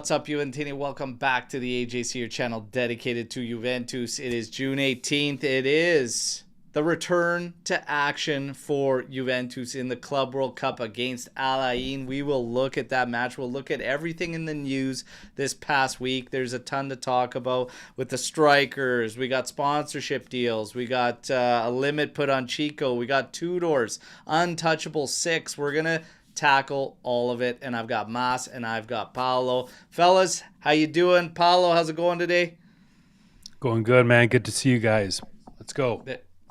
What's up, Juventini? Welcome back to the AJC, your channel dedicated to Juventus. It is June 18th. It is the return to action for Juventus in the Club World Cup against Al Ain. We will look at that match. We'll look at everything in the news this past week. There's a ton to talk about with the strikers. We got sponsorship deals. We got a limit put on Chico. We got Tudor's Untouchable 6. We're going to tackle all of it, and I've got Mas and I've got Paolo. Fellas, how you doing? Paolo, how's it going today? Going good, man. Good to see you guys. Let's go.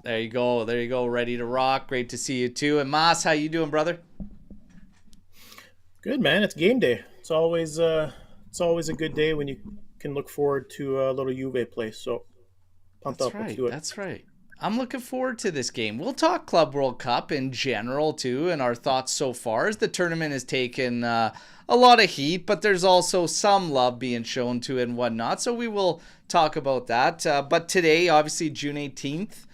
There you go. There you go. Ready to rock. Great to see you too. And Mas, how you doing, brother? Good, man. It's game day. It's always a good day when you can look forward to a little Juve play. So pumped That's up. right. Let's do it. That's right. I'm looking forward to this game. We'll talk Club World Cup in general too, and our thoughts so far, as the tournament has taken a lot of heat, but there's also some love being shown to it and whatnot. So we will talk about that. But today, obviously June 18th,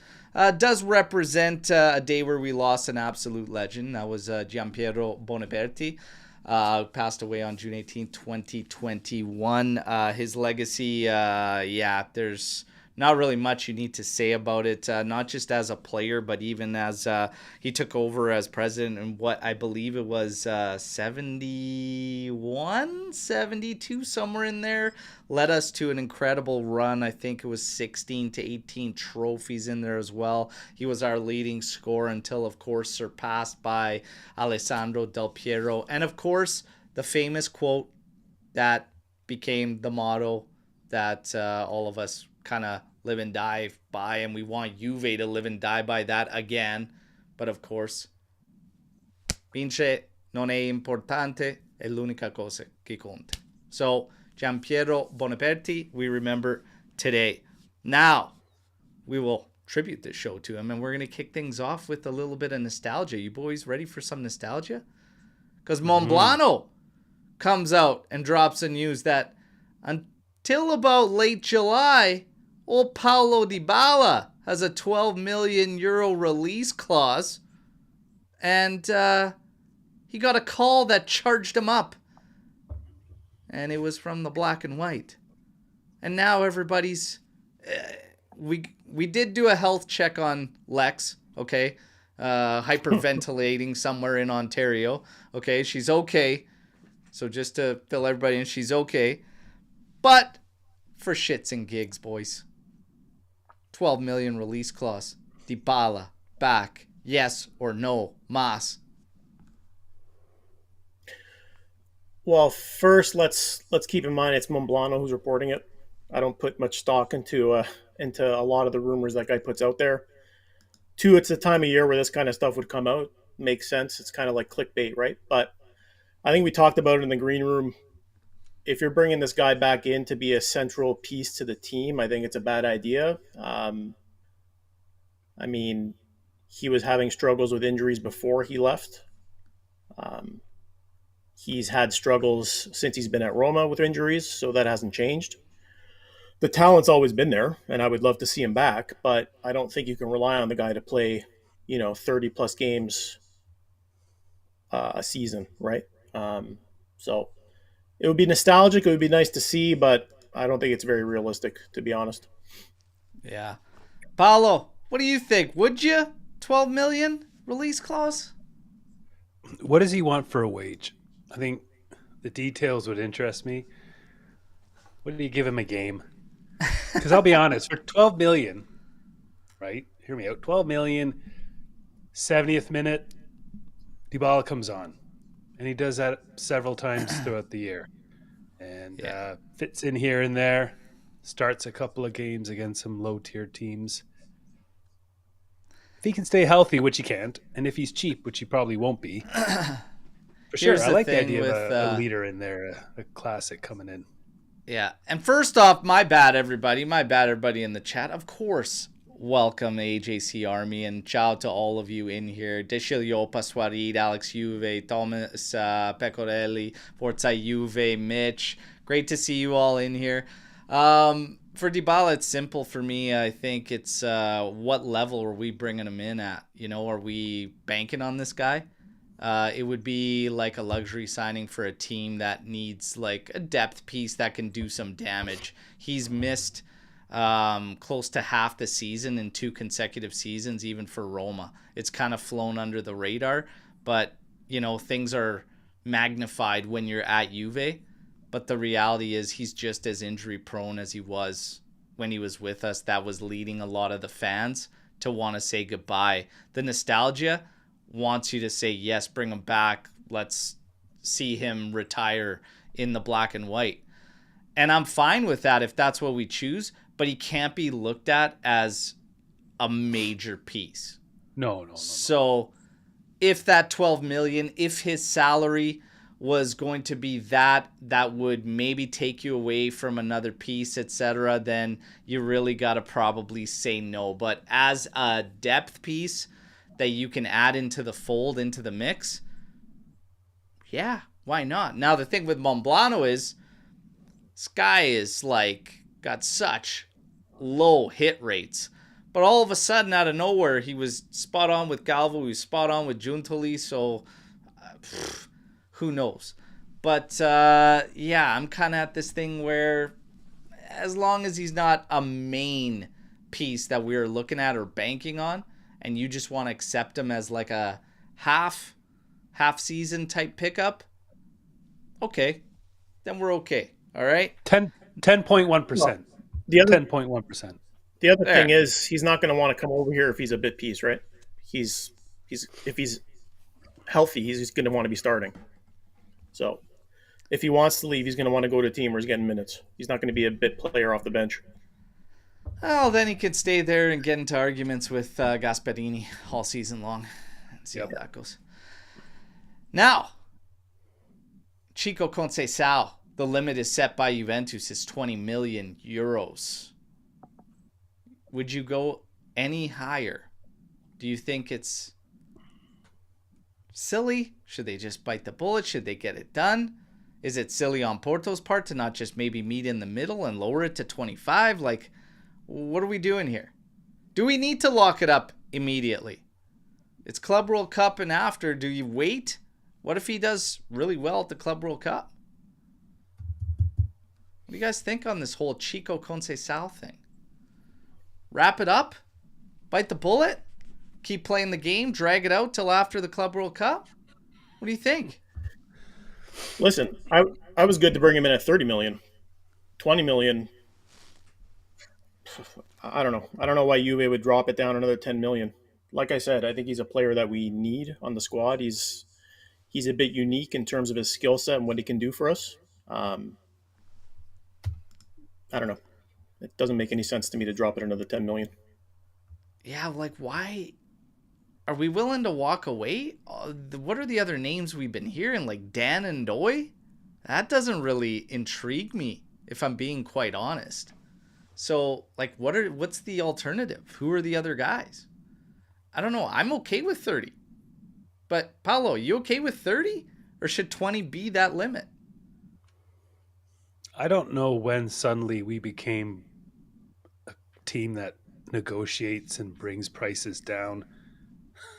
does represent a day where we lost an absolute legend. That was Gianpiero Boniperti. Passed away on June 18th, 2021. His legacy, there's not really much you need to say about it, not just as a player, but even as he took over as president in what I believe it was 71, 72, somewhere in there. Led us to an incredible run. I think it was 16 to 18 trophies in there as well. He was our leading scorer until, of course, surpassed by Alessandro Del Piero. And, of course, the famous quote that became the motto that all of us kind of live and die by, and we want Juve to live and die by that again. But of course, vince non è importante, è l'unica cosa che conta. So Gianpiero Boniperti, we remember today. Now we will tribute this show to him, and we're going to kick things off with a little bit of nostalgia. You boys ready for some nostalgia? Because Monblano comes out and drops the news that until about late July, old Paulo Dybala has a 12 million euro release clause, and he got a call that charged him up, and it was from the black and white. And now everybody's we did do a health check on Lex, okay, hyperventilating somewhere in Ontario, okay, she's okay. So just to fill everybody in, she's okay. But for shits and gigs, boys, 12 million release clause. Dybala back, yes or no? Mas. Well, first let's keep in mind it's Monblano who's reporting it. I don't put much stock into a lot of the rumors that guy puts out there. Two, it's the time of year where this kind of stuff would come out. Makes sense. It's kind of like clickbait, right? But I think we talked about it in the green room. If you're bringing this guy back in to be a central piece to the team, I think it's a bad idea. I mean, he was having struggles with injuries before he left. He's had struggles since he's been at Roma with injuries, so that hasn't changed. The talent's always been there, and I would love to see him back, but I don't think you can rely on the guy to play, 30-plus games a season, right? So it would be nostalgic. It would be nice to see, but I don't think it's very realistic, to be honest. Yeah. Paulo, what do you think? Would you? 12 million release clause? What does he want for a wage? I think the details would interest me. What did he give him a game? Because I'll be honest, for 12 million, right? Hear me out. 12 million, 70th minute, Dybala comes on. And he does that several times throughout the year. And fits in here and there. Starts a couple of games against some low-tier teams. If he can stay healthy, which he can't, and if he's cheap, which he probably won't be, for sure. I like the idea of a leader in there, a classic coming in. Yeah. And first off, my bad, everybody. My bad, everybody in the chat. Of course, welcome AJC Army, and ciao to all of you in here. Deschilio, Pasquarid, Alex Juve, Thomas Pecorelli, Forza Juve, Mitch. Great to see you all in here. For Dybala, it's simple for me. I think it's what level are we bringing him in at? Are we banking on this guy? It would be like a luxury signing for a team that needs like a depth piece that can do some damage. He's missed close to half the season in 2 consecutive seasons, even for Roma. It's kind of flown under the radar, but things are magnified when you're at Juve. But the reality is he's just as injury prone as he was when he was with us. That was leading a lot of the fans to want to say goodbye. The nostalgia wants you to say, yes, bring him back. Let's see him retire in the black and white. And I'm fine with that if that's what we choose, but he can't be looked at as a major piece. No. So if that 12 million, if his salary was going to be that would maybe take you away from another piece, etc., then you really got to probably say no. But as a depth piece that you can add into the fold, into the mix, yeah, why not? Now the thing with Monblano is this guy is like got such low hit rates, but all of a sudden out of nowhere he was spot on with Galvo, he was spot on with Giuntoli, so who knows? But yeah, I'm kind of at this thing where as long as he's not a main piece that we're looking at or banking on, and you just want to accept him as like a half season type pickup, okay, then we're okay. All right. 10.1%. The other 10.1%. The other thing is he's not going to want to come over here if he's a bit piece, right? If he's healthy, he's going to want to be starting. So if he wants to leave, he's going to want to go to a team where he's getting minutes. He's not going to be a bit player off the bench. Well, then he could stay there and get into arguments with Gasperini all season long and see how that goes. Now, Chico Conceição, the limit is set by Juventus is 20 million euros. Would you go any higher? Do you think it's silly? Should they just bite the bullet? Should they get it done? Is it silly on Porto's part to not just maybe meet in the middle and lower it to 25? Like, what are we doing here? Do we need to lock it up immediately? It's Club World Cup and after. Do you wait? What if he does really well at the Club World Cup? What do you guys think on this whole Chico Conceição thing? Wrap it up? Bite the bullet? Keep playing the game? Drag it out till after the Club World Cup? What do you think? Listen, I was good to bring him in at 30 million. 20 million. I don't know. I don't know why Juve would drop it down another 10 million. Like I said, I think he's a player that we need on the squad. He's a bit unique in terms of his skill set and what he can do for us. I don't know. It doesn't make any sense to me to drop it another 10 million. Yeah, like why are we willing to walk away? What are the other names we've been hearing? Like Dan and Doi? That doesn't really intrigue me, if I'm being quite honest. So, like, what's the alternative? Who are the other guys? I don't know. I'm okay with 30. But, Paolo, you okay with 30? Or should 20 be that limit? I don't know when suddenly we became a team that negotiates and brings prices down.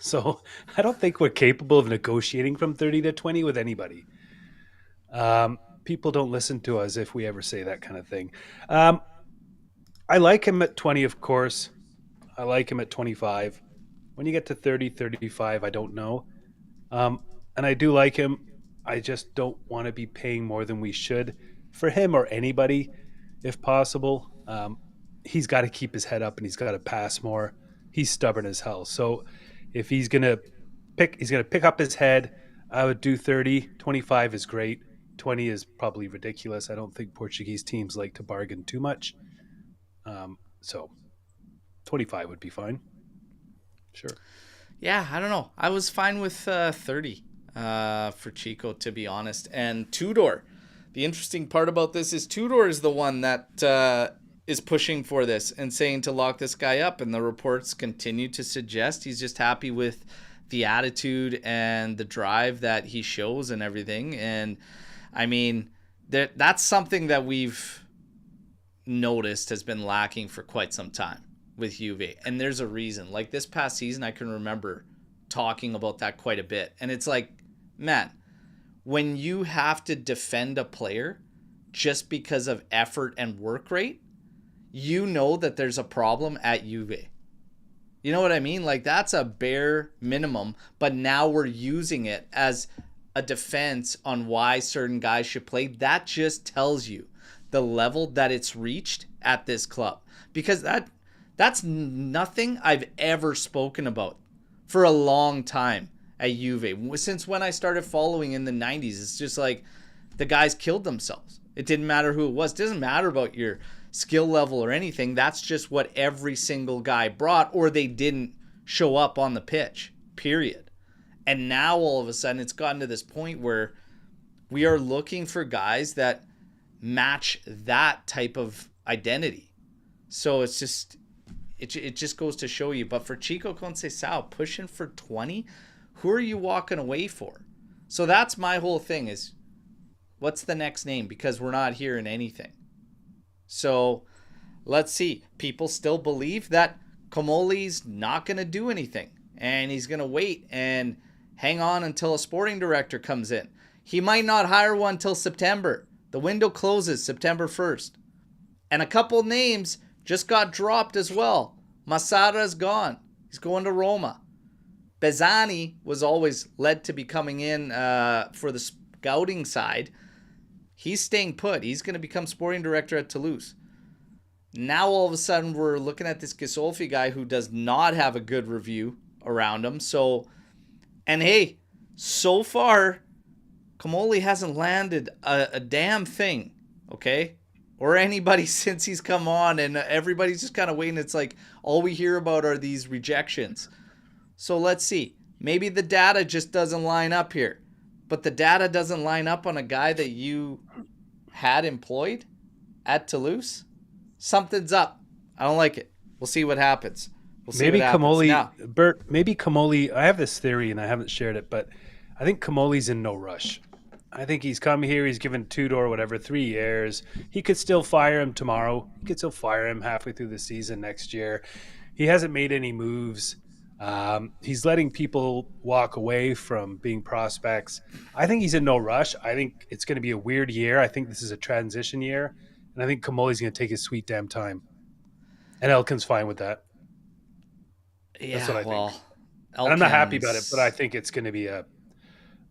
So I don't think we're capable of negotiating from 30 to 20 with anybody. People don't listen to us if we ever say that kind of thing. I like him at 20, of course. I like him at 25. When you get to 30, 35, I don't know. And I do like him. I just don't want to be paying more than we should for him or anybody, if possible. He's got to keep his head up and he's got to pass more. He's stubborn as hell. So if he's gonna pick up his head, I would do 30. 25 is great. 20 is probably ridiculous. I don't think Portuguese teams like to bargain too much. So 25 would be fine. Sure. Yeah, I don't know. I was fine with 30 for Chico, to be honest. And Tudor. The interesting part about this is Tudor is the one that is pushing for this and saying to lock this guy up. And the reports continue to suggest he's just happy with the attitude and the drive that he shows and everything. And I mean, that's something that we've noticed has been lacking for quite some time with Juve. And there's a reason. Like this past season, I can remember talking about that quite a bit. And it's like, man, when you have to defend a player just because of effort and work rate, you know that there's a problem at Juve. You know what I mean? Like, that's a bare minimum, but now we're using it as a defense on why certain guys should play. That just tells you the level that it's reached at this club, because that's nothing I've ever spoken about for a long time at Juve. Since when I started following in the 90s, it's just like the guys killed themselves. It didn't matter who it was. It doesn't matter about your skill level or anything. That's just what every single guy brought, or they didn't show up on the pitch, period. And now all of a sudden it's gotten to this point where we are looking for guys that match that type of identity. So it's just, it just goes to show you. But for Chico Conceição, pushing for 20, who are you walking away for? So that's my whole thing is, what's the next name? Because we're not hearing anything. So let's see. People still believe that Comolli's not going to do anything, and he's going to wait and hang on until a sporting director comes in. He might not hire one till September. The window closes September 1st. And a couple names just got dropped as well. Masara's gone. He's going to Roma. Bezzani was always led to be coming in for the scouting side. He's staying put. He's going to become sporting director at Toulouse. Now all of a sudden we're looking at this Gisolfi guy who does not have a good review around him. So, and hey, so far, Comolli hasn't landed a damn thing, okay? Or anybody since he's come on, and everybody's just kind of waiting. It's like all we hear about are these rejections. So let's see. Maybe the data just doesn't line up here. But the data doesn't line up on a guy that you had employed at Toulouse. Something's up. I don't like it. We'll see what happens. We'll see Maybe what happens. Comolli, Now, Bert, maybe Comolli, I have this theory and I haven't shared it, but I think Comolli's in no rush. I think he's come here, he's given Tudor, whatever, 3 years. He could still fire him tomorrow. He could still fire him halfway through the season next year. He hasn't made any moves. He's letting people walk away from being prospects. I think he's in no rush. I think it's going to be a weird year. I think this is a transition year. And I think Comolli's going to take his sweet damn time. And Elkin's fine with that. yeah, That's what I think. well, And I'm not happy about it, Elkin's- but I think it's going to be a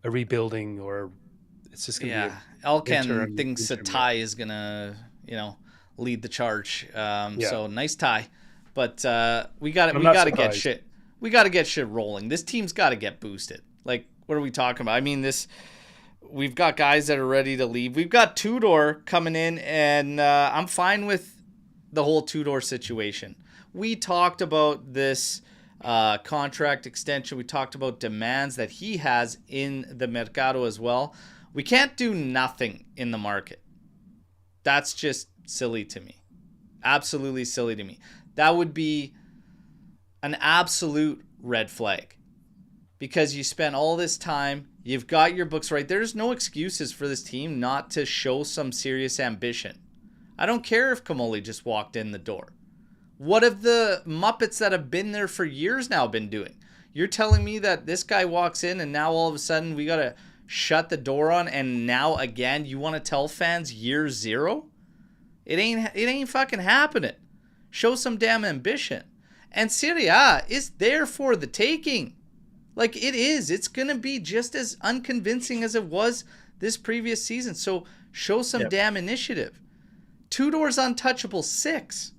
rebuilding, or it's just going to yeah, be Elkin interim- thinks a interim tie is going to, lead the charge. Yeah. So nice tie. But we got I'm we not got to get surprised. shit. We got to get shit rolling. This team's got to get boosted. Like, what are we talking about? I mean, we've got guys that are ready to leave. We've got Tudor coming in, and I'm fine with the whole Tudor situation. We talked about this contract extension. We talked about demands that he has in the mercato as well. We can't do nothing in the market. That's just silly to me. Absolutely silly to me. That would be an absolute red flag, because you spent all this time, you've got your books right. There's no excuses for this team not to show some serious ambition. I don't care if Comolli just walked in the door. What have the Muppets that have been there for years now been doing? You're telling me that this guy walks in and now all of a sudden we got to shut the door on, and now again you want to tell fans year zero? It ain't fucking happening. Show some damn ambition. And Serie A is there for the taking. Like, it is. It's going to be just as unconvincing as it was this previous season. So show some damn initiative. Tudor's Untouchable 6.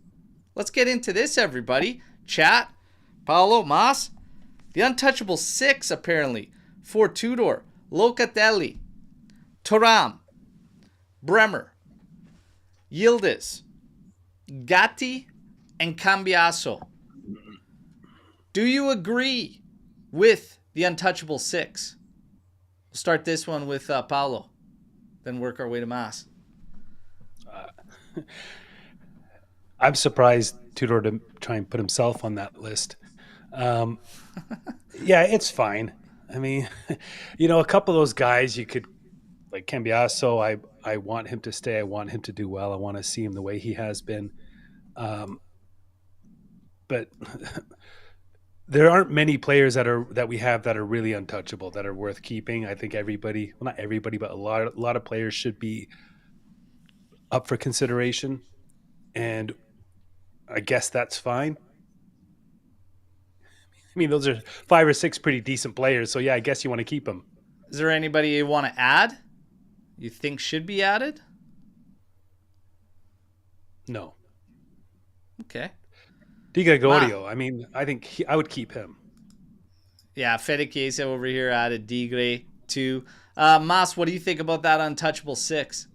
Let's get into this, everybody. Chat, Paolo, Mas. The Untouchable 6, apparently, for Tudor. Locatelli, Thuram, Bremer, Yildiz, Gatti, and Cambiaso. Do you agree with the Untouchable 6? We'll start this one with Paolo, then work our way to Mas. I'm surprised Tudor to try and put himself on that list. Yeah, it's fine. I mean, a couple of those guys you could, like Cambiaso, I want him to stay. I want him to do well. I want to see him the way he has been. But there aren't many players that we have that are really untouchable, that are worth keeping. I think everybody, well, not everybody, but a lot of players should be up for consideration, and I guess that's fine. I mean, those are 5 or 6 pretty decent players, so yeah, I guess you want to keep them. Is there anybody you want to add? You think should be added? No. Okay. Di Gregorio, I mean, I think I would keep him. Yeah, Fede Chiesa over here added Digre too. Mas, what do you think about that untouchable 6?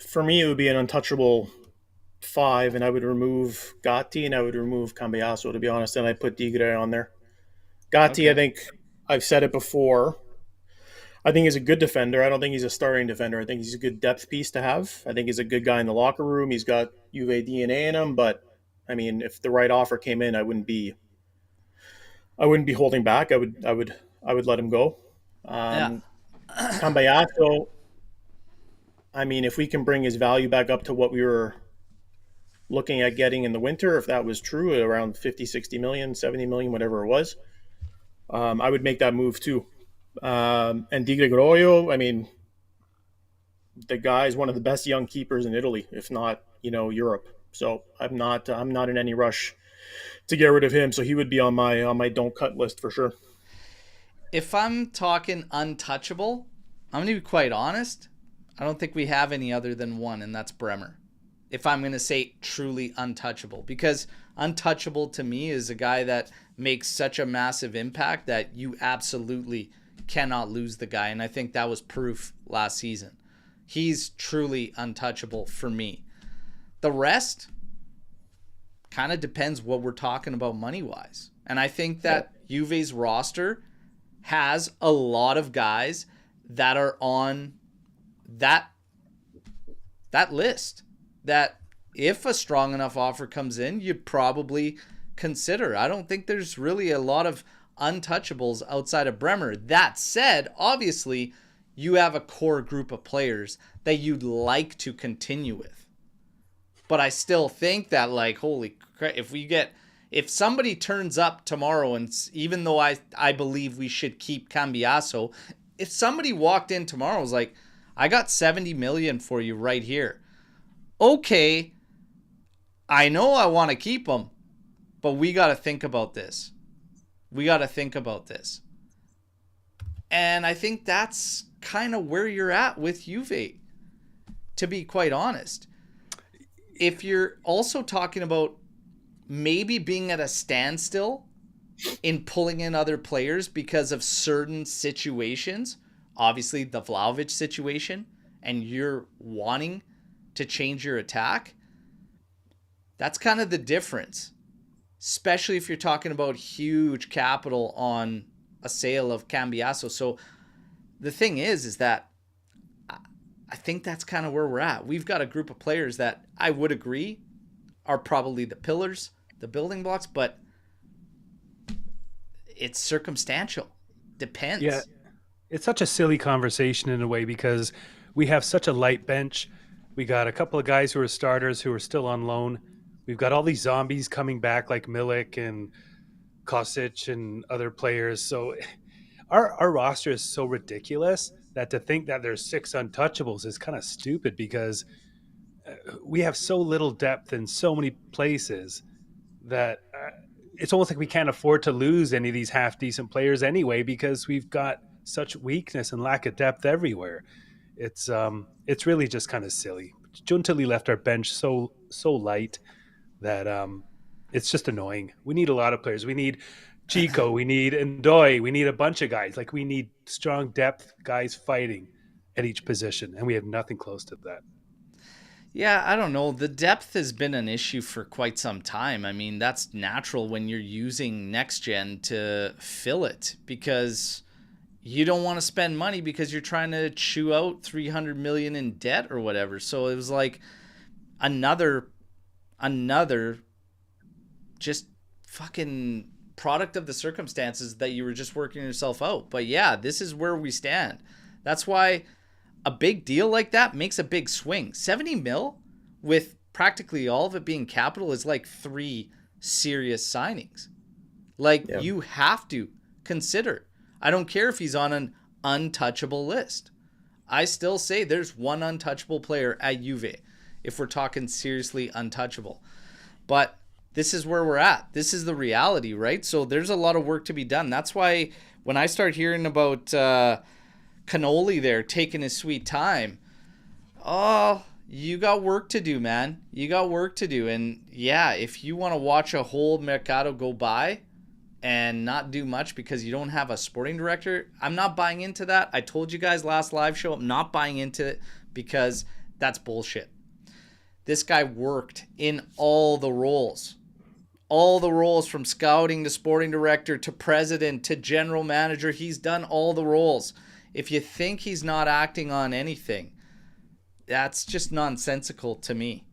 For me, it would be an untouchable 5, and I would remove Gatti and I would remove Cambiasso, to be honest, and I put Digre on there. Gatti, Okay. I think I've said it before. I think he's a good defender. I don't think he's a starting defender. I think he's a good depth piece to have. I think he's a good guy in the locker room. He's got Juve DNA in him, but I mean, if the right offer came in, I wouldn't be holding back. I would let him go. Yeah. Cambiasso, I mean, if we can bring his value back up to what we were looking at getting in the winter, if that was true, around 50, 60 million, 70 million, whatever it was, I would make that move too. And Di Gregorio, I mean, the guy is one of the best young keepers in Italy, if not, Europe. So I'm not in any rush to get rid of him. So he would be on my don't cut list for sure. If I'm talking untouchable, I'm going to be quite honest. I don't think we have any other than one, and that's Bremer. If I'm going to say truly untouchable, because untouchable to me is a guy that makes such a massive impact that you absolutely cannot lose the guy. And I think that was proof last season. He's truly untouchable for me. The rest kind of depends what we're talking about money-wise. And I think that Juve's roster has a lot of guys that are on that list that if a strong enough offer comes in, you'd probably consider. I don't think there's really a lot of untouchables outside of Bremer. That said, obviously, you have a core group of players that you'd like to continue with. But I still think that, like, holy crap, if somebody turns up tomorrow, and even though I believe we should keep Cambiasso, if somebody walked in tomorrow and was like, I got 70 million for you right here. Okay, I know I want to keep him, but we got to think about this. And I think that's kind of where you're at with Juve, to be quite honest. If you're also talking about maybe being at a standstill in pulling in other players because of certain situations, obviously the Vlahovic situation, and you're wanting to change your attack, that's kind of the difference. Especially if you're talking about huge capital on a sale of Cambiasso. So the thing is that I think that's kind of where we're at. We've got a group of players that I would agree are probably the pillars, the building blocks, but it's circumstantial. Depends. Yeah, it's such a silly conversation in a way because we have such a light bench. We got a couple of guys who are starters who are still on loan. We've got all these zombies coming back like Milik and Kosic and other players. So our roster is so ridiculous that to think that there's 6 untouchables is kind of stupid because we have so little depth in so many places that it's almost like we can't afford to lose any of these half-decent players anyway because we've got such weakness and lack of depth everywhere. It's really just kind of silly. Giuntoli left our bench so light that it's just annoying. We need a lot of players. We need Chico, we need Ndoye, we need a bunch of guys. Like we need strong depth guys fighting at each position, and we have nothing close to that. Yeah, I don't know. The depth has been an issue for quite some time. I mean, that's natural when you're using next gen to fill it because you don't want to spend money because you're trying to chew out 300 million in debt or whatever. So it was like another just fucking product of the circumstances that you were just working yourself out. But yeah, this is where we stand. That's why a big deal like that makes a big swing. 70 mil with practically all of it being capital is like 3 serious signings. Like, Yeah. you have to consider. I don't care if he's on an untouchable list. I still say there's one untouchable player at Juve if we're talking seriously untouchable. But this is where we're at. This is the reality, right? So there's a lot of work to be done. That's why when I start hearing about Cannoli there taking his sweet time, oh, you got work to do, man. You got work to do. And yeah, if you want to watch a whole mercato go by and not do much because you don't have a sporting director, I'm not buying into that. I told you guys last live show, I'm not buying into it because that's bullshit. This guy worked in all the roles. All the roles, from scouting to sporting director to president to general manager. He's done all the roles. If you think he's not acting on anything, that's just nonsensical to me.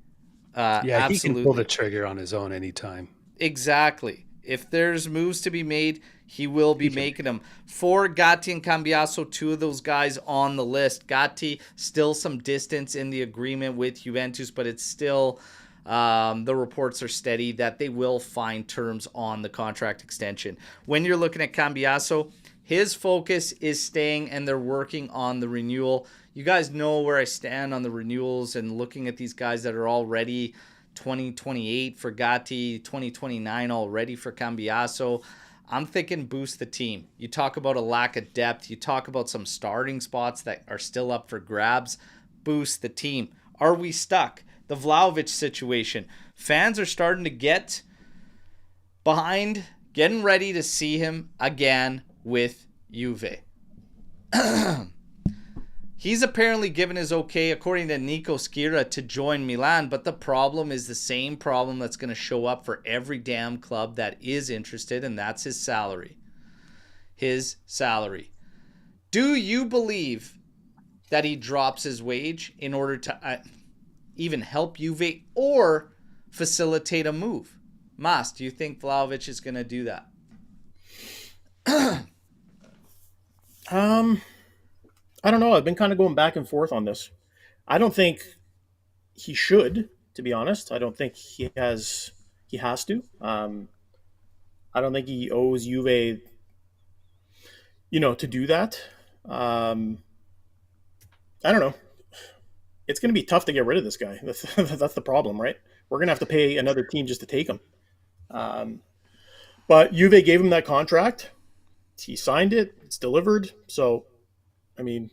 Yeah, absolutely. he can pull the trigger on his own anytime. Exactly. If there's moves to be made, he will be making them. For Gatti and Cambiaso, two of those guys on the list. Gatti, still some distance in the agreement with Juventus, but it's still, the reports are steady that they will find terms on the contract extension. When you're looking at Cambiaso, his focus is staying, and they're working on the renewal. You guys know where I stand on the renewals and looking at these guys that are already 2028 for Gatti, 2029 already for Cambiaso. I'm thinking boost the team. You talk about a lack of depth. You talk about some starting spots that are still up for grabs. Boost the team. Are we stuck? The Vlahovic situation. Fans are starting to get behind, getting ready to see him again with Juve. He's apparently given his okay, according to Nico Schira, to join Milan, but the problem is the same problem that's going to show up for every damn club that is interested, and that's his salary. His salary. Do you believe that he drops his wage in order to even help Juve or facilitate a move? Mas, do you think Vlahovic is going to do that? I don't know. I've been kind of going back and forth on this. I don't think he should, to be honest. I don't think he has to. I don't think he owes Juve, to do that. I don't know. It's going to be tough to get rid of this guy. That's the problem, right? We're going to have to pay another team just to take him. But Juve gave him that contract. He signed it. It's delivered. So, I mean,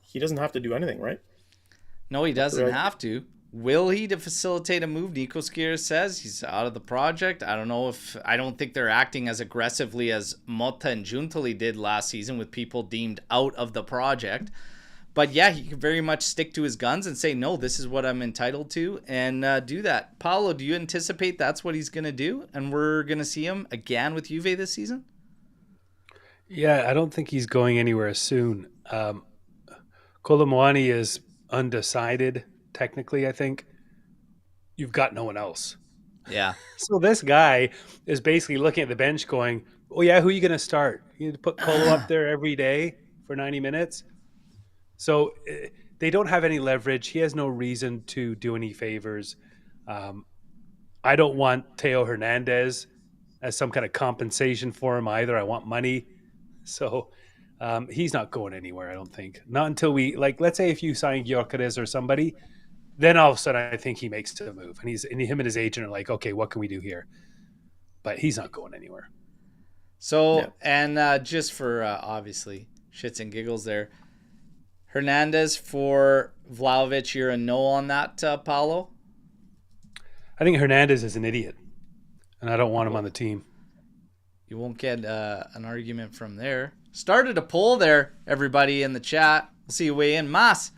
he doesn't have to do anything, right? No, he doesn't have to. Will he to facilitate a move? Nico Schira says he's out of the project. I don't think they're acting as aggressively as Motta and Giuntoli did last season with people deemed out of the project. But yeah, he could very much stick to his guns and say, no, this is what I'm entitled to, and do that. Paolo, do you anticipate that's what he's going to do? And we're going to see him again with Juve this season? Yeah, I don't think he's going anywhere soon. Colomwani is undecided, technically, I think. You've got no one else. Yeah. So this guy is basically looking at the bench going, oh, yeah, who are you going to start? You need to put Colo up there every day for 90 minutes? So they don't have any leverage. He has no reason to do any favors. I don't want Teo Hernandez as some kind of compensation for him either. I want money. So he's not going anywhere, I don't think. Not until let's say if you sign Gyökeres or somebody, then all of a sudden I think he makes the move. And him and his agent are like, okay, what can we do here? But he's not going anywhere. So, yeah. And just for obviously shits and giggles there, Hernandez for Vlahovic, you're a no on that, Paolo? I think Hernandez is an idiot, and I don't want him on the team. You won't get an argument from there. Started a poll there, everybody in the chat. We'll see you weigh in. Mas,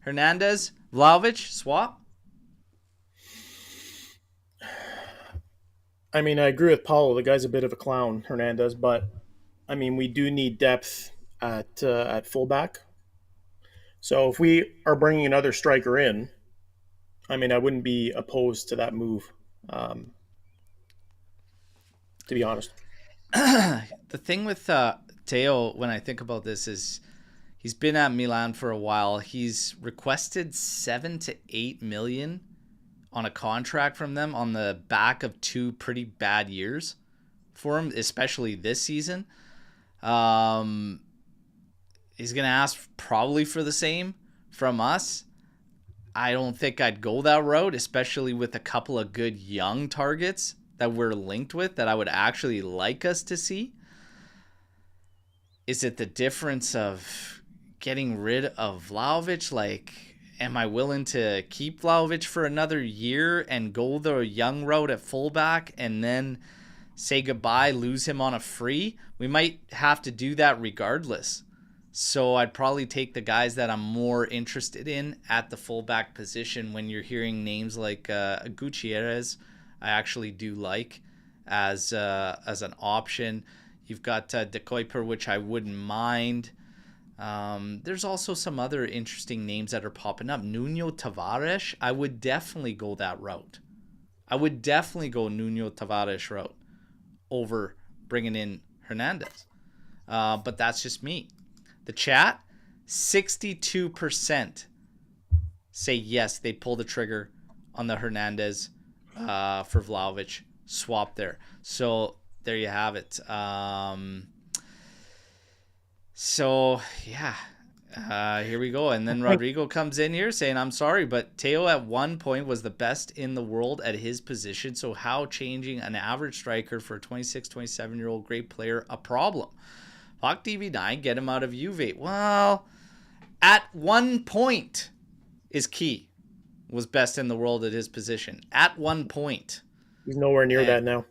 Hernandez, Vlahovic, swap? I mean, I agree with Paulo. The guy's a bit of a clown, Hernandez, but I mean, we do need depth at fullback. So if we are bringing another striker in, I mean, I wouldn't be opposed to that move, to be honest. The thing with Teo, when I think about this, is he's been at Milan for a while. He's requested 7 to 8 million on a contract from them on the back of 2 pretty bad years for him, especially this season. He's going to ask probably for the same from us. I don't think I'd go that route, especially with a couple of good young targets that we're linked with that I would actually like us to see. Is it the difference of getting rid of Vlahovic? Like, am I willing to keep Vlahovic for another year and go the young route at fullback and then say goodbye, lose him on a free? We might have to do that regardless. So I'd probably take the guys that I'm more interested in at the fullback position. When you're hearing names like Gutierrez, I actually do like as an option. You've got De Kuiper, which I wouldn't mind. There's also some other interesting names that are popping up. Nuno Tavares, I would definitely go that route. I would definitely go Nuno Tavares route over bringing in Hernandez. But that's just me. The chat, 62% say yes, they pull the trigger on the Hernandez for Vlahovic swap there. So there you have it. Here we go. And then Rodrigo comes in here saying, I'm sorry, but Teo at one point was the best in the world at his position. So how changing an average striker for a 26, 27-year-old great player a problem? Hawk DV9, get him out of Juve. Well, at one point is key. Was best in the world at his position. At one point. He's nowhere near that now.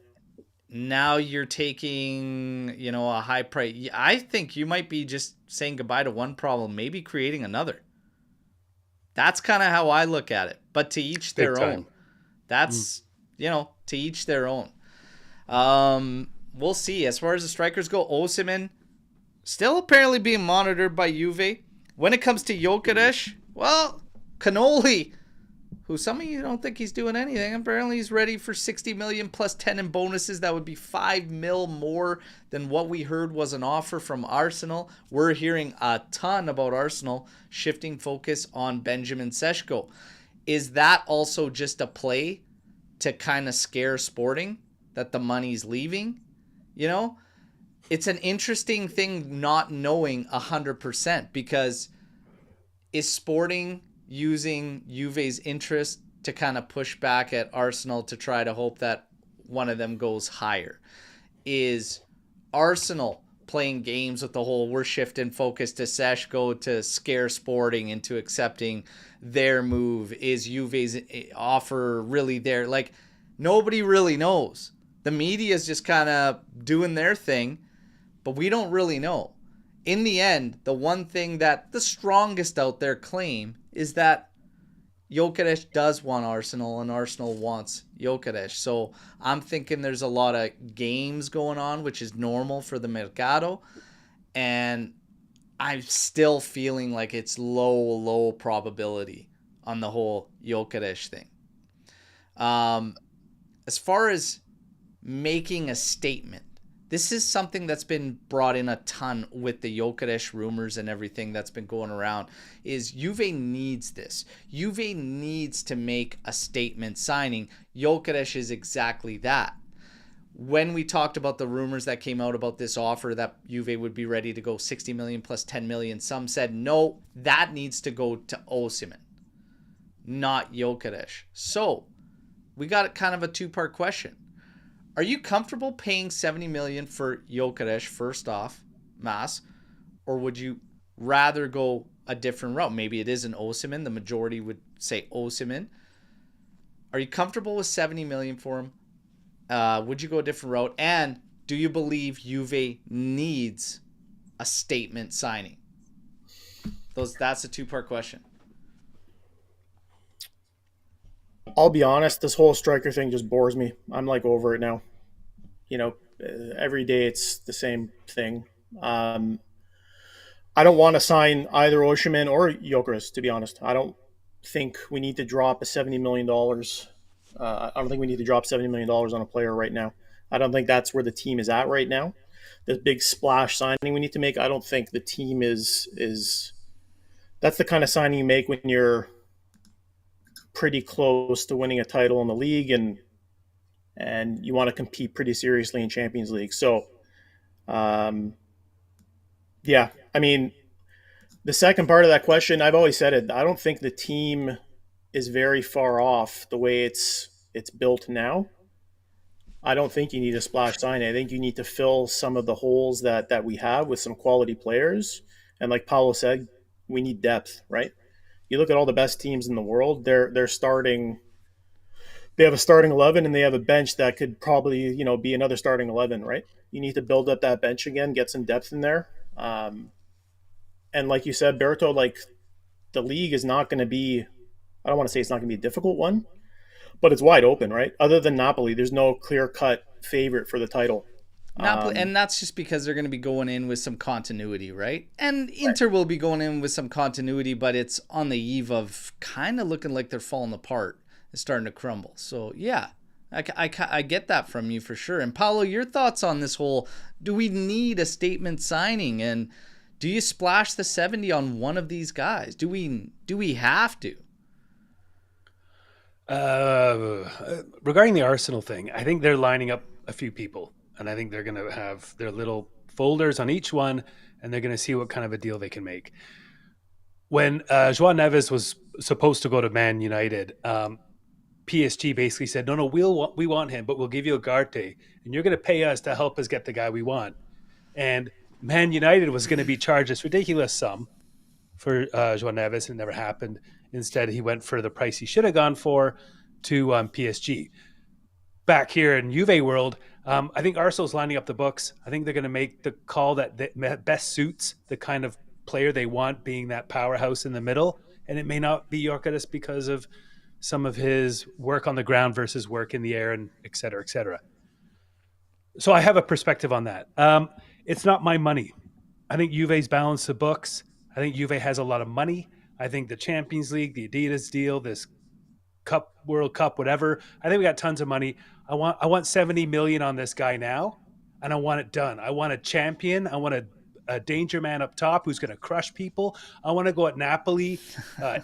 Now you're taking, a high price. I think you might be just saying goodbye to one problem, maybe creating another. That's kind of how I look at it. But to each their own. That's, to each their own. We'll see. As far as the strikers go, Osimhen still apparently being monitored by Juve. When it comes to Gyökeres, well, Cannoli, who some of you don't think he's doing anything, apparently he's ready for 60 million plus 10 in bonuses. That would be 5 mil more than what we heard was an offer from Arsenal. We're hearing a ton about Arsenal shifting focus on Benjamin Sesko. Is that also just a play to kind of scare Sporting that the money's leaving? It's an interesting thing not knowing 100%, because is Sporting using Juve's interest to kind of push back at Arsenal to try to hope that one of them goes higher? Is Arsenal playing games with the whole we're shifting focus to Seshko to scare Sporting into accepting their move? Is Juve's offer really there? Like, nobody really knows. The media is just kind of doing their thing, but we don't really know. In the end, the one thing that the strongest out there claim is that Gyökeres does want Arsenal and Arsenal wants Gyökeres. So I'm thinking there's a lot of games going on, which is normal for the mercato. And I'm still feeling like it's low probability on the whole Gyökeres thing. As far as making a statement, this is something that's been brought in a ton with the Gyökeres rumors and everything that's been going around, is Juve needs this. Juve needs to make a statement signing. Gyökeres is exactly that. When we talked about the rumors that came out about this offer that Juve would be ready to go 60 million plus 10 million, some said, no, that needs to go to Osimhen, not Gyökeres. So we got kind of a two-part question. Are you comfortable paying 70 million for Gyökeres first off, Mas, or would you rather go a different route? Maybe it is an Osimhen. The majority would say Osimhen. Are you comfortable with 70 million for him? Would you go a different route? And do you believe Juve needs a statement signing? That's a two-part question. I'll be honest, this whole striker thing just bores me. I'm like over it now. Every day it's the same thing. I don't want to sign either Osimhen or Gyökeres, to be honest. I don't think we need to drop $70 million. I don't think we need to drop $70 million on a player right now. I don't think that's where the team is at right now. The big splash signing we need to make, I don't think the team is that's the kind of signing you make when you're pretty close to winning a title in the league, and you want to compete pretty seriously in Champions League. So, um, yeah, I mean, the second part of that question, I've always said it. I don't think the team is very far off the way it's built now. I don't think you need a splash signing. I think you need to fill some of the holes that we have with some quality players. And like Paulo said, we need depth, right? You look at all the best teams in the world, they're starting they have a starting 11 and they have a bench that could probably, be another starting 11, right? You need to build up that bench again, get some depth in there. And like you said, Berto, like the league is not going to be, I don't want to say it's not going to be a difficult one, but it's wide open, right? Other than Napoli, there's no clear cut favorite for the title. Napoli, and that's just because they're going to be going in with some continuity, right? And Inter will be going in with some continuity, but it's on the eve of kind of looking like they're falling apart. It's starting to crumble. So, yeah, I get that from you for sure. And, Paulo, your thoughts on this whole, do we need a statement signing? And do you splash the 70 on one of these guys? Do we have to? Regarding the Arsenal thing, I think they're lining up a few people, and I think they're going to have their little folders on each one, and they're going to see what kind of a deal they can make. When João Neves was supposed to go to Man United, PSG basically said, no, we want him, but we'll give you Ugarte, and you're going to pay us to help us get the guy we want. And Man United was going to be charged this ridiculous sum for João Neves. It never happened. Instead, he went for the price he should have gone for to PSG. Back here in Juve world, I think Arsenal's lining up the books. I think they're going to make the call that best suits the kind of player they want, being that powerhouse in the middle. And it may not be Gyökeres because of some of his work on the ground versus work in the air, and et cetera, et cetera. So I have a perspective on that. It's not my money. I think Juve's balanced the books. I think Juve has a lot of money. I think the Champions League, the Adidas deal, this Cup, World Cup, whatever, I think we got tons of money. I want 70 million on this guy now, and I want it done. I want a champion. I want a danger man up top who's going to crush people. I want to go at Napoli,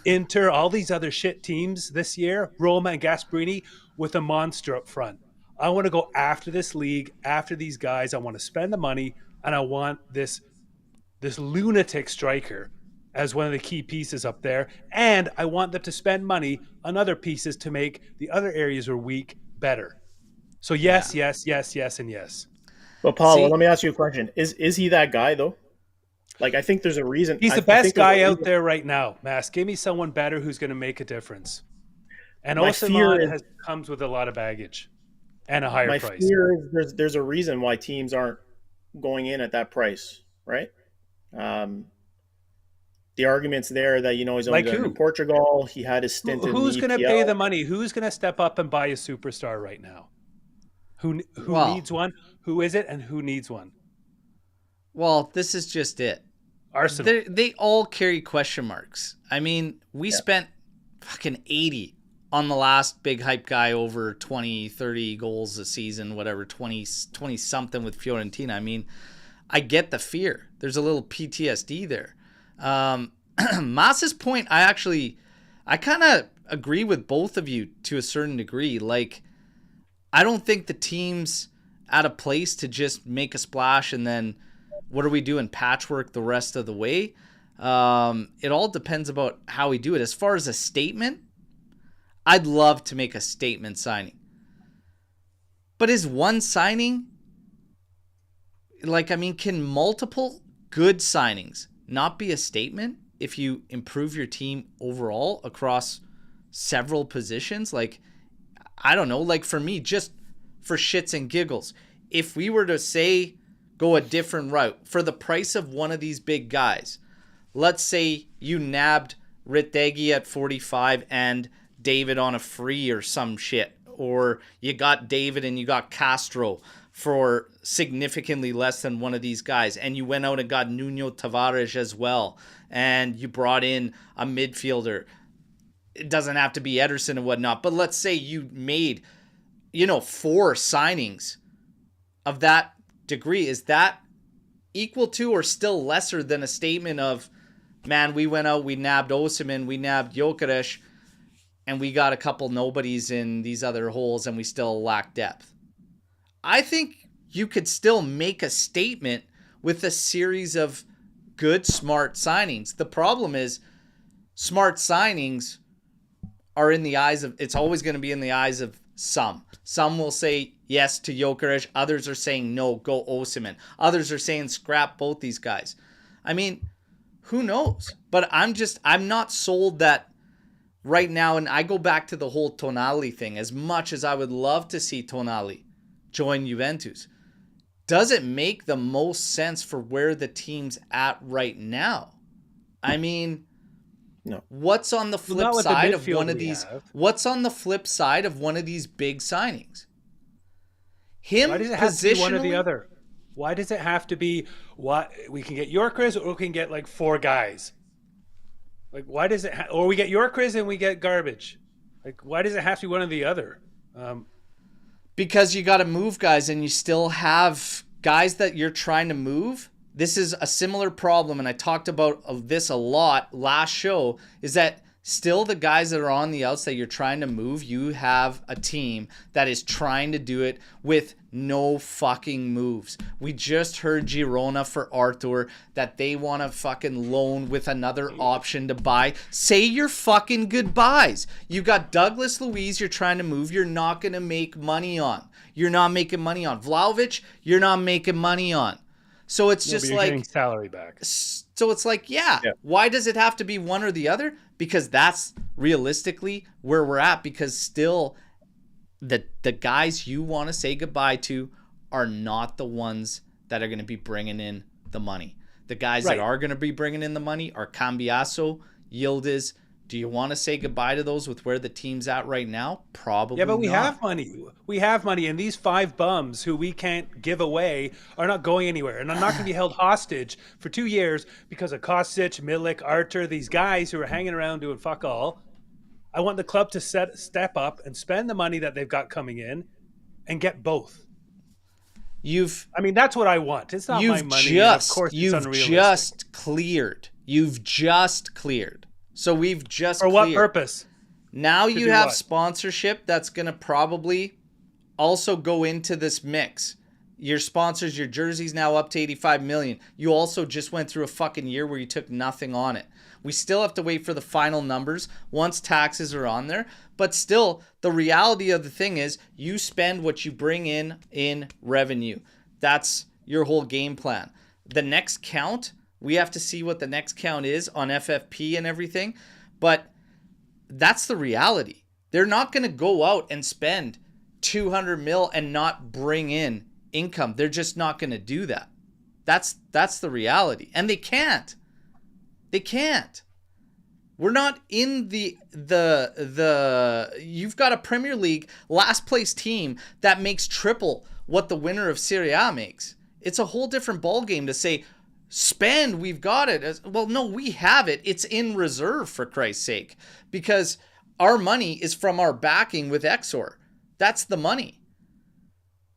Inter, all these other shit teams this year, Roma and Gasperini, with a monster up front. I want to go after this league, after these guys. I want to spend the money, and I want this lunatic striker as one of the key pieces up there. And I want them to spend money on other pieces to make the other areas we're weak better. So yes, and yes. Well, Paulo, let me ask you a question. Is he that guy, though? Like, I think there's a reason. He's the best guy out there right now, Mass. Give me someone better who's going to make a difference. And Osimhen comes with a lot of baggage and a higher price. My fear is there's a reason why teams aren't going in at that price, right? The argument's there that, he's only going to Portugal. He had his stint in the EPL. Who's going to pay the money? Who's going to step up and buy a superstar right now? Who needs one? Who is it, and who needs one? Well, this is just it. Arsenal. They all carry question marks. I mean, we spent fucking 80 on the last big hype guy, over 20, 30 goals a season, whatever, 20 something with Fiorentina. I mean, I get the fear. There's a little PTSD there. Mas's point, I kind of agree with both of you to a certain degree. Like, I don't think the team's at a place to just make a splash and then what are we doing, patchwork the rest of the way? It all depends about how we do it. As far as a statement, I'd love to make a statement signing. But is one signing, can multiple good signings not be a statement if you improve your team overall across several positions? Like, I don't know, like for me, just for shits and giggles, if we were to say go a different route for the price of one of these big guys, let's say you nabbed Ritegi at 45 and David on a free or some shit, or you got David and you got Castro for significantly less than one of these guys, and you went out and got Nuno Tavares as well, and you brought in a midfielder. It doesn't have to be Ederson and whatnot, but let's say you made, 4 signings of that degree. Is that equal to or still lesser than a statement of, man, we went out, we nabbed Osimhen, we nabbed Gyökeres, and we got a couple nobodies in these other holes and we still lack depth. I think you could still make a statement with a series of good, smart signings. The problem is smart signings are in the eyes of, it's always going to be in the eyes of some. Some will say yes to Jokeres. Others are saying no, go Osimhen. Others are saying scrap both these guys. I mean, who knows? But I'm not sold that right now. And I go back to the whole Tonali thing. As much as I would love to see Tonali join Juventus, does it make the most sense for where the team's at right now? I mean, No. what's on the flip side of one of these? What's on the flip side of one of these big signings? Him Why does it have to be one or the positionally? other? Why does it have to be what we can get Yorkers or we can get like 4 guys? Like, why does it or we get Yorkers and we get garbage? Like, why does it have to be one or the other? Because you got to move guys and you still have guys that you're trying to move. This is a similar problem, and I talked about this a lot last show, is that still the guys that are on the outs that you're trying to move, you have a team that is trying to do it with no fucking moves. We just heard Girona for Arthur that they want to fucking loan with another option to buy. Say your fucking goodbyes. You got Douglas Luiz you're trying to move. You're not going to make money on. You're not making money on. Vlahovic, you're not making money on. So it's just like getting salary back. So it's like, yeah, why does it have to be one or the other? Because that's realistically where we're at. Because still, the guys you want to say goodbye to are not the ones that are going to be bringing in the money. The guys that are going to be bringing in the money are Cambiaso, Yildiz. Do you want to say goodbye to those with where the team's at right now? Probably. Yeah, but we not. have money. We have money, and these 5 bums who we can't give away are not going anywhere, and I'm not going to be held hostage for 2 years because of Kostic, Milik, Archer, these guys who are hanging around doing fuck all. I want the club to step up and spend the money that they've got coming in and get both. I mean, that's what I want. It's not my money. Of course, it's unrealistic. You've just cleared. So we've just For what purpose? Now you have sponsorship that's going to probably also go into this mix. Your sponsors, your jerseys now up to 85 million. You also just went through a fucking year where you took nothing on it. We still have to wait for the final numbers once taxes are on there. But still, the reality of the thing is you spend what you bring in revenue. That's your whole game plan. The next count, we have to see what the next count is on FFP and everything. But that's the reality. They're not going to go out and spend 200 mil and not bring in income. They're just not going to do that. That's the reality. And they can't. They can't. We're not in the you've got a Premier League last place team that makes triple what the winner of Serie A makes. It's a whole different ballgame to say, spend, we've got it. Well, no, we have it. It's in reserve, for Christ's sake, because our money is from our backing with Exor. That's the money.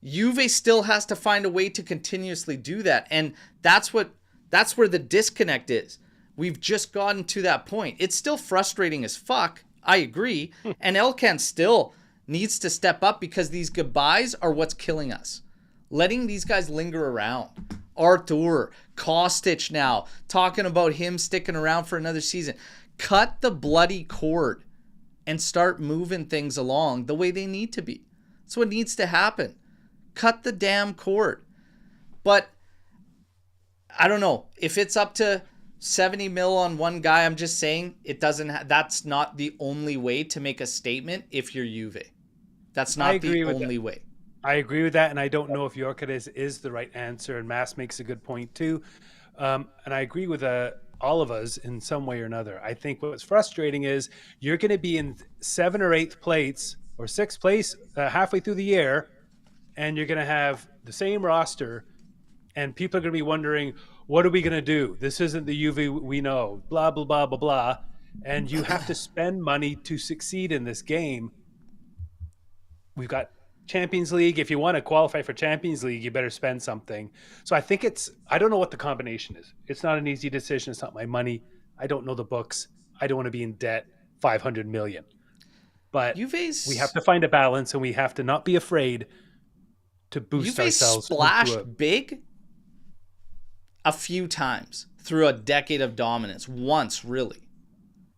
Juve still has to find a way to continuously do that, and that's where the disconnect is. We've just gotten to that point. It's still frustrating as fuck. I agree, and Elkan still needs to step up because these goodbyes are what's killing us. Letting these guys linger around. Arthur, Kostic now, talking about him sticking around for another season. Cut the bloody cord and start moving things along the way they need to be. That's what needs to happen. Cut the damn cord. But I don't know. If it's up to 70 mil on one guy, I'm just saying it doesn't. That's not the only way to make a statement if you're Juve. That's not the only way. I agree with that, and I don't know if Yorkeres is the right answer, and Mass makes a good point too. And I agree with all of us in some way or another. I think what's frustrating is you're going to be in 7th or 8th place or 6th place halfway through the year, and you're going to have the same roster, and people are going to be wondering, what are we going to do? This isn't the Juve we know, blah, blah, blah, blah, blah. And you have to spend money to succeed in this game. We've got Champions League. If you want to qualify for Champions League, you better spend something. So I think I don't know what the combination is. It's not an easy decision. It's not my money. I don't know the books. I don't want to be in debt 500 million. But Juve's we have to find a balance, and we have to not be afraid to boost Juve ourselves. splashed big a few times through a decade of dominance. Once, really.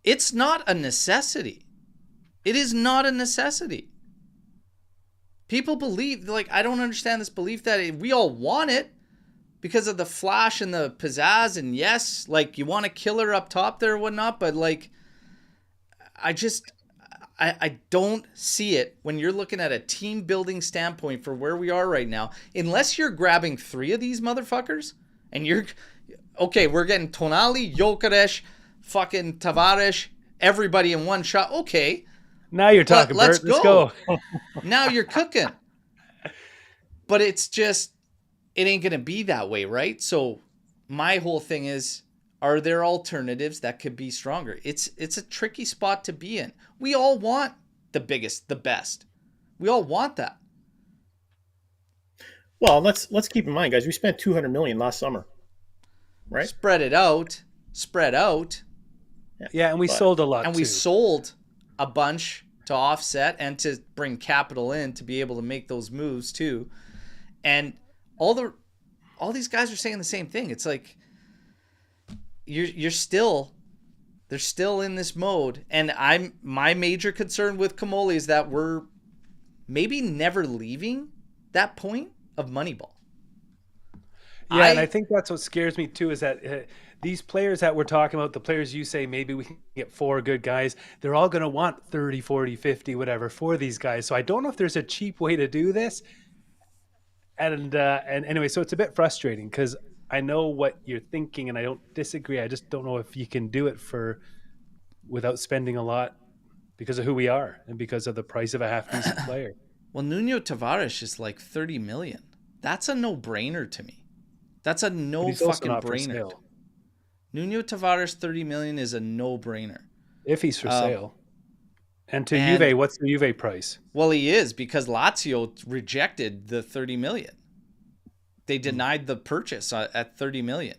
It's not a necessity. It is not a necessity. People believe, like, I don't understand this belief that we all want it because of the flash and the pizzazz, and yes, like, you want a killer up top there or whatnot, but, like, I don't see it when you're looking at a team building standpoint for where we are right now, unless you're grabbing 3 of these motherfuckers and you're, okay, we're getting Tonali, Jokeres, fucking Tavares, everybody in one shot. Okay. Now you're talking, Let's Bert. Let's go. Now you're cooking. But it's just, it ain't going to be that way, right? So my whole thing is, are there alternatives that could be stronger? It's a tricky spot to be in. We all want the biggest, the best. We all want that. Well, let's keep in mind, guys, we spent $200 million last summer, right? Spread out. Yeah, and we sold a lot, and too. we sold a bunch to offset and to bring capital in to be able to make those moves too. And all these guys are saying the same thing. It's like they're still in this mode. And my major concern with Kamoli is that we're maybe never leaving that point of Moneyball. Yeah, and I think that's what scares me too, is that these players that we're talking about, the players you say maybe we can get 4 good guys, they're all going to want 30, 40, 50, whatever for these guys. So I don't know if there's a cheap way to do this. And anyway, so it's a bit frustrating because I know what you're thinking and I don't disagree. I just don't know if you can do it without spending a lot because of who we are and because of the price of a half-decent player. Well, Nuno Tavares is like 30 million. That's a no-brainer to me. That's a no fucking brainer. Nuno Tavares 30 million is a no-brainer. If he's for sale. And Juve, what's the Juve price? Well, he is, because Lazio rejected the 30 million. They denied the purchase at 30 million.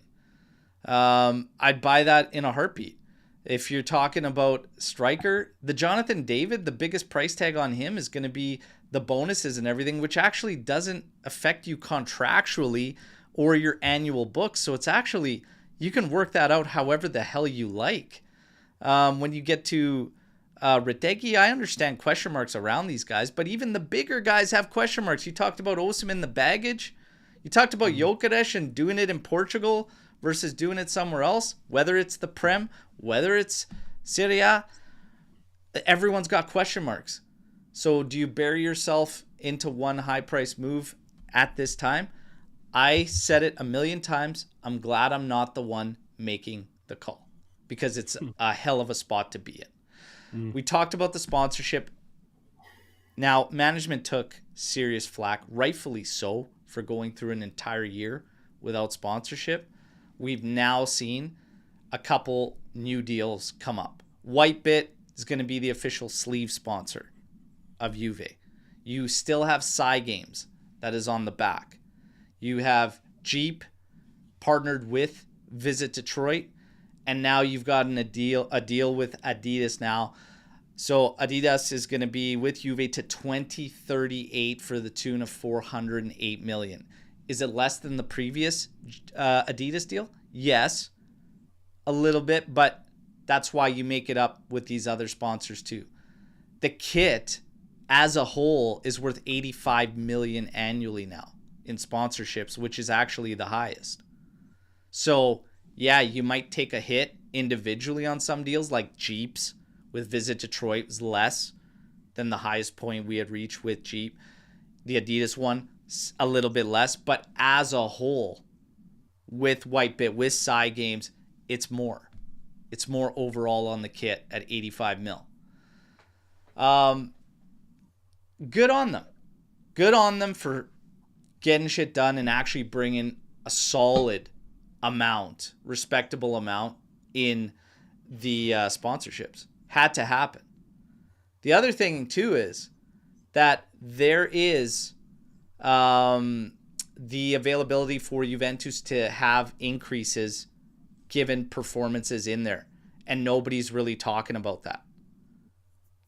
I'd buy that in a heartbeat. If you're talking about striker, the Jonathan David, the biggest price tag on him is going to be the bonuses and everything, which actually doesn't affect you contractually or your annual books. So it's actually, you can work that out however the hell you like. When you get to Retegui, I understand question marks around these guys, but even the bigger guys have question marks. You talked about Osimhen, the baggage. You talked about Jokeres and doing it in Portugal versus doing it somewhere else, whether it's the Prem, whether it's Serie A, everyone's got question marks. So do you bury yourself into one high-price move at this time? I said it a million times. I'm glad I'm not the one making the call because it's a hell of a spot to be in. We talked about the sponsorship. Now, management took serious flack, rightfully so, for going through an entire year without sponsorship. We've now seen a couple new deals come up. Whitebit is going to be the official sleeve sponsor of Juve. You still have Games that is on the back. You have Jeep partnered with Visit Detroit, and now you've gotten a deal with Adidas now. So Adidas is going to be with Juve to 2038 for the tune of 408 million. Is it less than the previous Adidas deal? Yes, a little bit, but that's why you make it up with these other sponsors too. The kit as a whole is worth 85 million annually now in sponsorships, which is actually the highest. So yeah, you might take a hit individually on some deals, like Jeeps with Visit Detroit was less than the highest point we had reached with Jeep. The Adidas one, a little bit less, but as a whole, with Whitebit, with Games, it's more. It's more overall on the kit at 85 mil. Good on them. Good on them for getting shit done and actually bringing a solid amount, respectable amount in the sponsorships. Had to happen. The other thing too is that there is the availability for Juventus to have increases given performances in there, and nobody's really talking about that.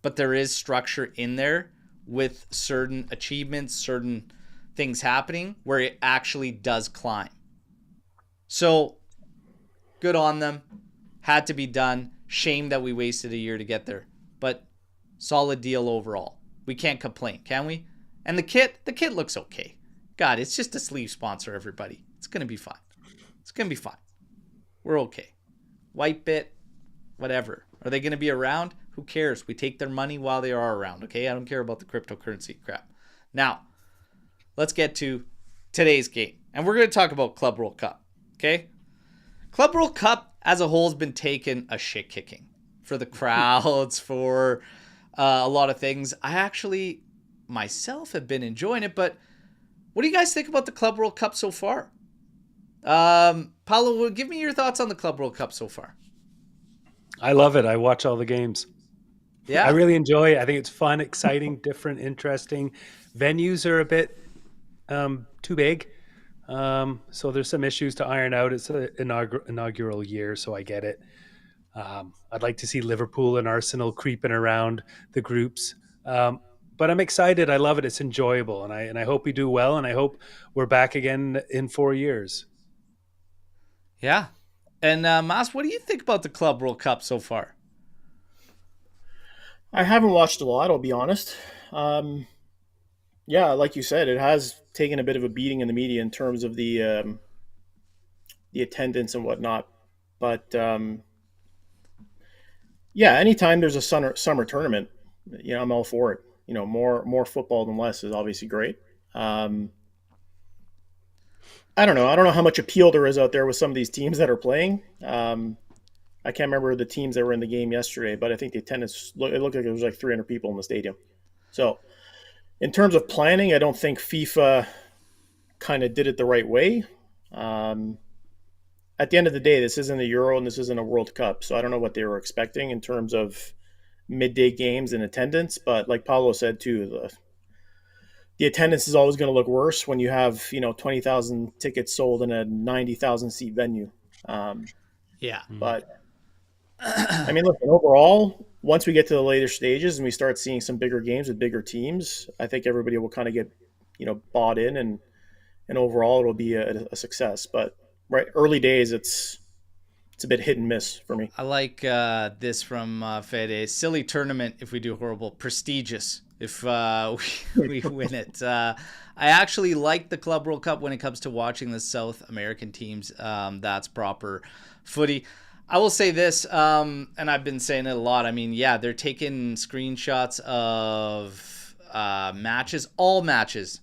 but there is structure in there with certain achievements, certain things happening where it actually does climb. So good on them. Had to be done. Shame that we wasted a year to get there, but solid deal overall. We can't complain, can we? And the kit looks okay. God, it's just a sleeve sponsor, everybody. It's going to be fine. It's going to be fine. We're okay. White bit, whatever. Are they going to be around? Who cares? We take their money while they are around, okay? I don't care about the cryptocurrency crap. Now, let's get to today's game. And we're going to talk about Club World Cup, okay? Club World Cup as a whole has been taking a shit kicking for the crowds, for a lot of things. I actually, myself, have been enjoying it, but what do you guys think about the Club World Cup so far? Paulo, give me your thoughts on the Club World Cup so far. I love it. I watch all the games. Yeah. I really enjoy it. I think it's fun, exciting, different, interesting. Venues are a bit too big. So there's some issues to iron out. It's an inaugural year, so I get it. I'd like to see Liverpool and Arsenal creeping around the groups. But I'm excited. I love it. It's enjoyable. And I hope we do well. And I hope we're back again in 4 years. Yeah. And Mas, what do you think about the Club World Cup so far? I haven't watched a lot, I'll be honest. Yeah, like you said, it has taken a bit of a beating in the media in terms of the attendance and whatnot. But yeah, anytime there's a summer tournament, I'm all for it. More football than less is obviously great. I don't know. I don't know how much appeal there is out there with some of these teams that are playing. I can't remember the teams that were in the game yesterday, but I think the attendance, it looked like there was like 300 people in the stadium. So in terms of planning, I don't think FIFA kind of did it the right way. At the end of the day, this isn't a Euro and this isn't a World Cup. So I don't know what they were expecting in terms of midday games and attendance. But like Paulo said too, the attendance is always going to look worse when you have 20,000 tickets sold in a 90,000 seat venue. Yeah. But I mean, look, overall, once we get to the later stages and we start seeing some bigger games with bigger teams, I think everybody will kind of get bought in, and overall it'll be a success. But right, early days, it's a bit hit and miss for me. I like this from Fede. Silly tournament if we do horrible. Prestigious if we win it. I actually like the Club World Cup when it comes to watching the South American teams. That's proper footy. I will say this, and I've been saying it a lot. I mean, yeah, they're taking screenshots of matches, all matches,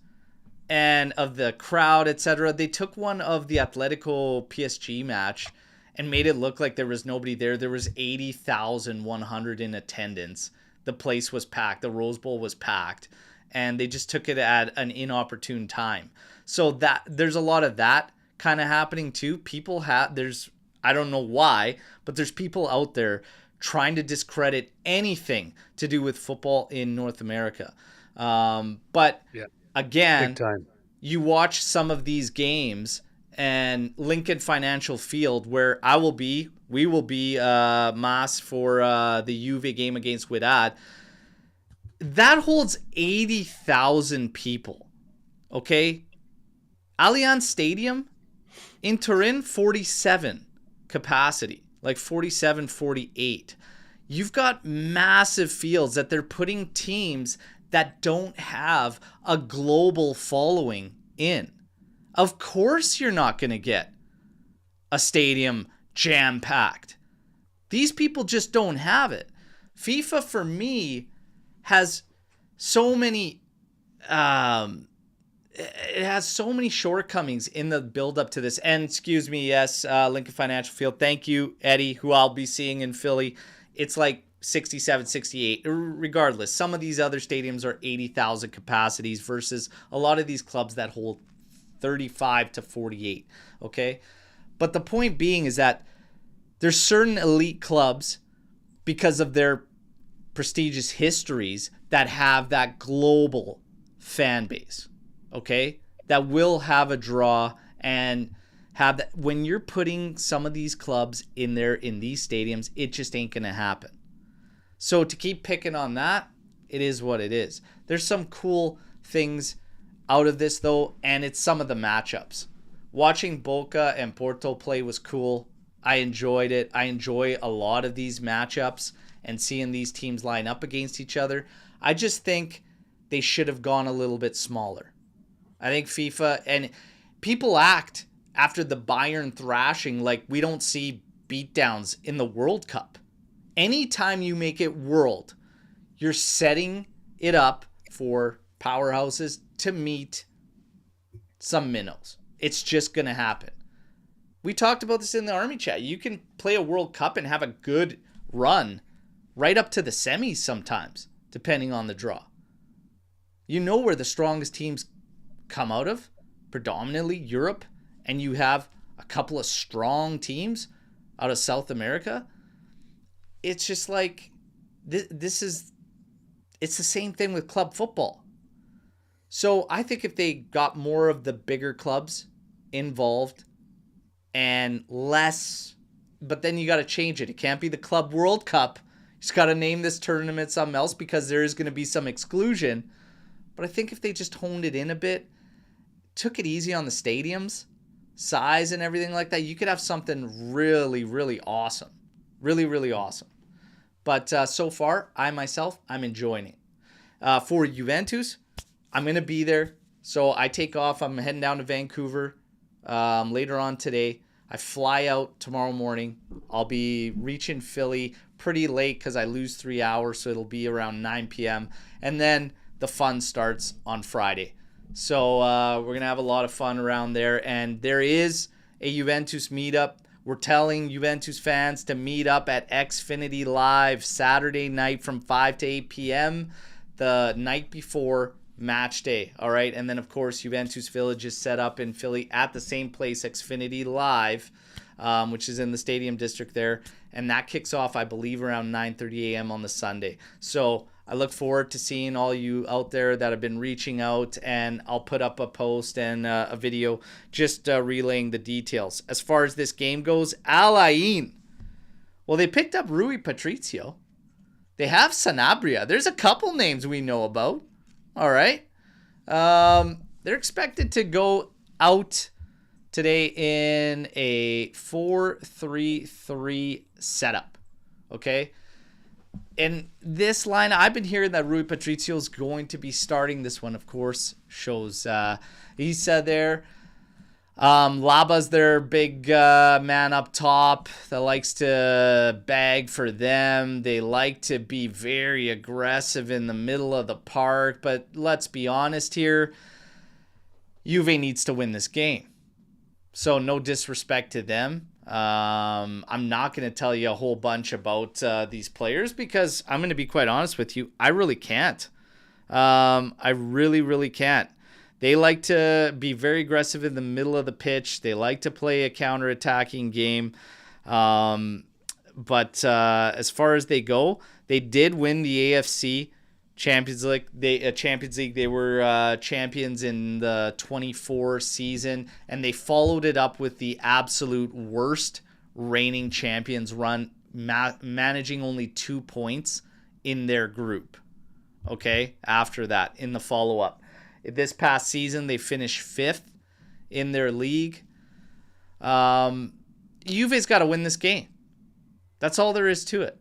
and of the crowd, etc. They took one of the Atletico PSG match and made it look like there was nobody there. There was 80,100 in attendance. The place was packed. The Rose Bowl was packed. And they just took it at an inopportune time. So that there's a lot of that kind of happening too. I don't know why, but there's people out there trying to discredit anything to do with football in North America. But yeah, again, big time. You watch some of these games and Lincoln Financial Field, where we will be Mas for the Juve game against Wydad. That holds 80,000 people. Okay? Allianz Stadium in Turin, 47 capacity, like 47, 48. You've got massive fields that they're putting teams that don't have a global following in. Of course you're not going to get a stadium jam-packed. These people just don't have it. FIFA, for me, has so many it has so many shortcomings in the build-up to this. And excuse me, yes, Lincoln Financial Field. Thank you, Eddie, who I'll be seeing in Philly. It's like 67, 68. Regardless, some of these other stadiums are 80,000 capacities versus a lot of these clubs that hold 35 to 48. Okay? But the point being is that there's certain elite clubs, because of their prestigious histories, that have that global fan base. Okay, that will have a draw and have that. When you're putting some of these clubs in there in these stadiums, it just ain't gonna happen. So to keep picking on that, it is what it is. There's some cool things out of this, though, and it's some of the matchups. Watching Boca and Porto play was cool. I enjoyed it. I enjoy a lot of these matchups and seeing these teams line up against each other. I just think they should have gone a little bit smaller. I think FIFA and people act after the Bayern thrashing like we don't see beatdowns in the World Cup. Anytime you make it world, you're setting it up for powerhouses to meet some minnows. It's just going to happen. We talked about this in the Army chat. You can play a World Cup and have a good run right up to the semis sometimes, depending on the draw. You know where the strongest teams come out of, predominantly Europe, and you have a couple of strong teams out of South America. It's just like, it's the same thing with club football. So I think if they got more of the bigger clubs involved and less, but then you got to change it. It can't be the Club World Cup. You just got to name this tournament something else because there is going to be some exclusion. But I think if they just honed it in a bit, took it easy on the stadiums, size and everything like that, you could have something really, really awesome. Really, really awesome. But so far, I'm enjoying it. For Juventus, I'm going to be there. So I take off. I'm heading down to Vancouver later on today. I fly out tomorrow morning. I'll be reaching Philly pretty late because I lose 3 hours. So it'll be around 9 p.m. And then the fun starts on Friday. So we're going to have a lot of fun around there. And there is a Juventus meetup. We're telling Juventus fans to meet up at Xfinity Live Saturday night from 5 to 8 p.m. the night before match day. All right. And then, of course, Juventus Village is set up in Philly at the same place, Xfinity Live, which is in the Stadium District there. And that kicks off, I believe, around 9:30 a.m. on the Sunday. So I look forward to seeing all you out there that have been reaching out, and I'll put up a post and a video just relaying the details. As far as this game goes, Al Ain. Well, they picked up Rui Patricio. They have Sanabria. There's a couple names we know about. All right. They're expected to go out today in a 4-3-3 setup. Okay. And this line, I've been hearing that Rui Patricio is going to be starting. This one, of course, shows Issa there. Laba's their big man up top that likes to bag for them. They like to be very aggressive in the middle of the park. But let's be honest here. Juve needs to win this game. So no disrespect to them. I'm not going to tell you a whole bunch about these players because I'm going to be quite honest with you. I really can't. I really, really can't. They like to be very aggressive in the middle of the pitch. They like to play a counter-attacking game. But as far as they go, they did win the AFC Champions League. They were champions in the 24 season, and they followed it up with the absolute worst reigning champions run, managing only 2 points in their group. Okay, after that, in the follow-up. This past season, they finished 5th in their league. Juve's got to win this game. That's all there is to it.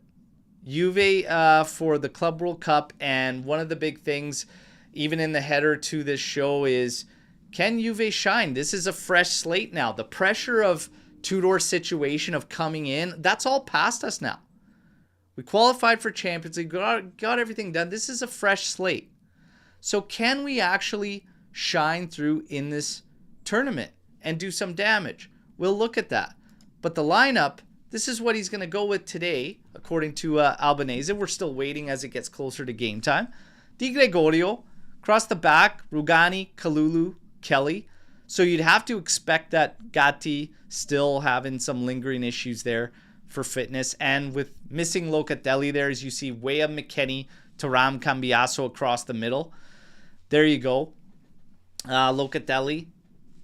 Juve for the Club World Cup, and one of the big things, even in the header to this show, is can Juve shine? This is a fresh slate now. The pressure of Tudor's situation of coming in, that's all past us now. We qualified for Champions League, got everything done. This is a fresh slate. So can we actually shine through in this tournament and do some damage? We'll look at that. But the lineup, this is what he's going to go with today, according to Albanese. We're still waiting as it gets closer to game time. Di Gregorio, across the back, Rugani, Kalulu, Kelly. So you'd have to expect that Gatti still having some lingering issues there for fitness. And with missing Locatelli there, as you see, Weah, McKennie, Thuram, Cambiaso across the middle. There you go. Locatelli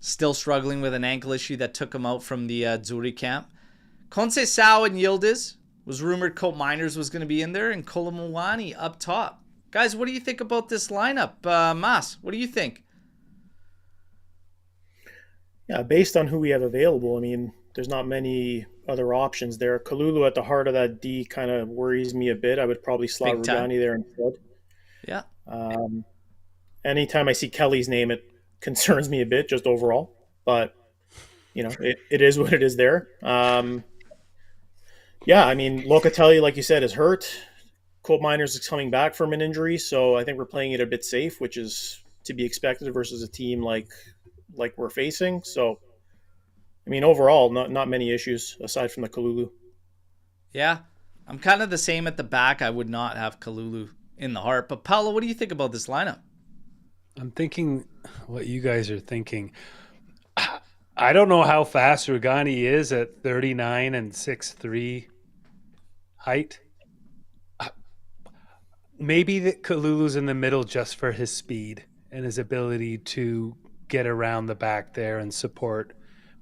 still struggling with an ankle issue that took him out from the Zurich camp. Conceição and Yildiz Was rumored Colt Miners was going to be in there and Kolomwani up top. Guys, what do you think about this lineup? Mas, what do you think? Yeah, based on who we have available, I mean, there's not many other options there. Kalulu at the heart of that D kind of worries me a bit. I would probably slot Big time. Rugani there instead. Yeah. Um, Anytime I see Kelly's name, it concerns me a bit just overall. But, it is what it is there. Yeah, I mean, Locatelli, like you said, is hurt. Colt Miners is coming back from an injury, so I think we're playing it a bit safe, which is to be expected versus a team like we're facing. So, I mean, overall, not many issues aside from the Kalulu. Yeah. I'm kind of the same at the back. I would not have Kalulu in the heart. But Paolo, what do you think about this lineup? I'm thinking what you guys are thinking. I don't know how fast Rugani is at 39 and 6'3" height. Maybe that Kalulu's in the middle just for his speed and his ability to get around the back there and support.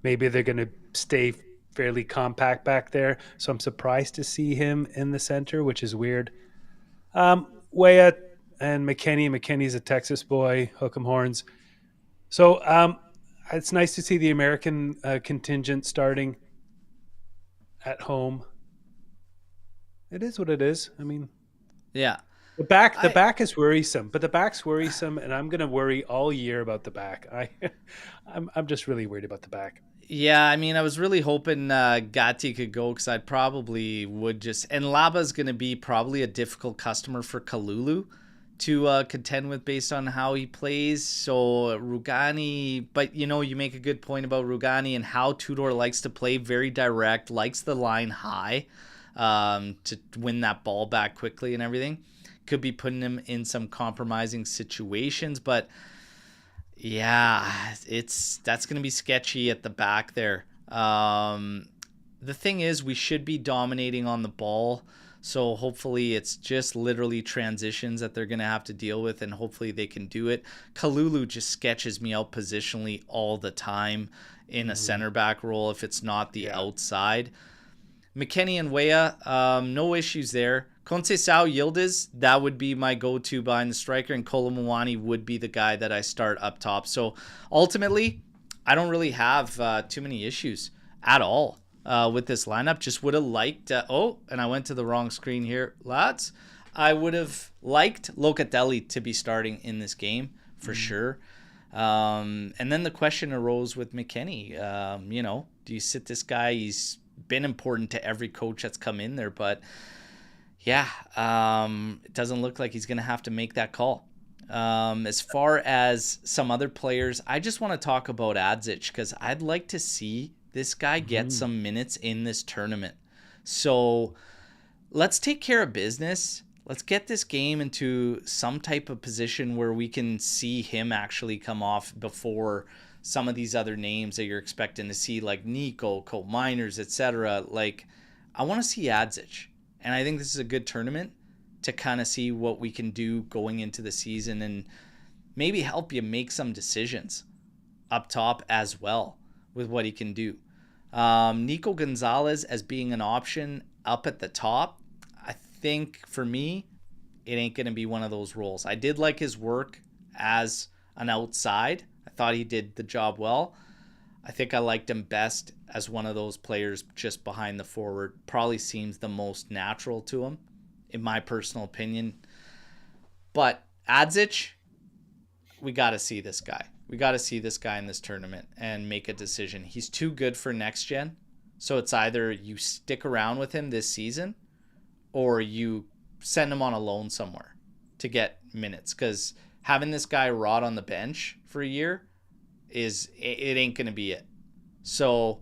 Maybe they're going to stay fairly compact back there. So I'm surprised to see him in the center, which is weird. Weah and McKennie. McKennie's a Texas boy, hook 'em horns. So it's nice to see the American contingent starting at home. It is what it is. I mean, yeah. The back is worrisome, but the back's worrisome, and I'm going to worry all year about the back. I'm just really worried about the back. Yeah, I mean, I was really hoping Gatti could go because I probably would just... And Laba's going to be probably a difficult customer for Kalulu to contend with based on how he plays. So Rugani... But, you make a good point about Rugani and how Tudor likes to play. Very direct, likes the line high to win that ball back quickly and everything. Could be putting him in some compromising situations, but... Yeah, that's going to be sketchy at the back there. The thing is, we should be dominating on the ball, so hopefully it's just literally transitions that they're going to have to deal with, and hopefully they can do it. Kalulu just sketches me out positionally all the time in a center back role if it's not the outside. McKennie and Weah, no issues there. Conceição Yildiz, that would be my go-to behind the striker, and Kolomwani would be the guy that I start up top. So ultimately, I don't really have too many issues at all with this lineup. Just would have liked... and I went to the wrong screen here, lads. I would have liked Locatelli to be starting in this game, for sure. And then the question arose with McKennie. Do you sit this guy? He's been important to every coach that's come in there, but... Yeah, it doesn't look like he's going to have to make that call. As far as some other players, I just want to talk about Adzic because I'd like to see this guy get some minutes in this tournament. So let's take care of business. Let's get this game into some type of position where we can see him actually come off before some of these other names that you're expecting to see, like Nico, Colt Miners, etc. Like, I want to see Adzic. And I think this is a good tournament to kind of see what we can do going into the season and maybe help you make some decisions up top as well with what he can do. Nico Gonzalez as being an option up at the top, I think for me, it ain't going to be one of those roles. I did like his work as an outside. I thought he did the job well. I think I liked him best as one of those players just behind the forward. Probably seems the most natural to him, in my personal opinion. But Adzic, we got to see this guy. We got to see this guy in this tournament and make a decision. He's too good for next gen. So it's either you stick around with him this season or you send him on a loan somewhere to get minutes. Because having this guy rot on the bench for a year, it ain't going to be it. So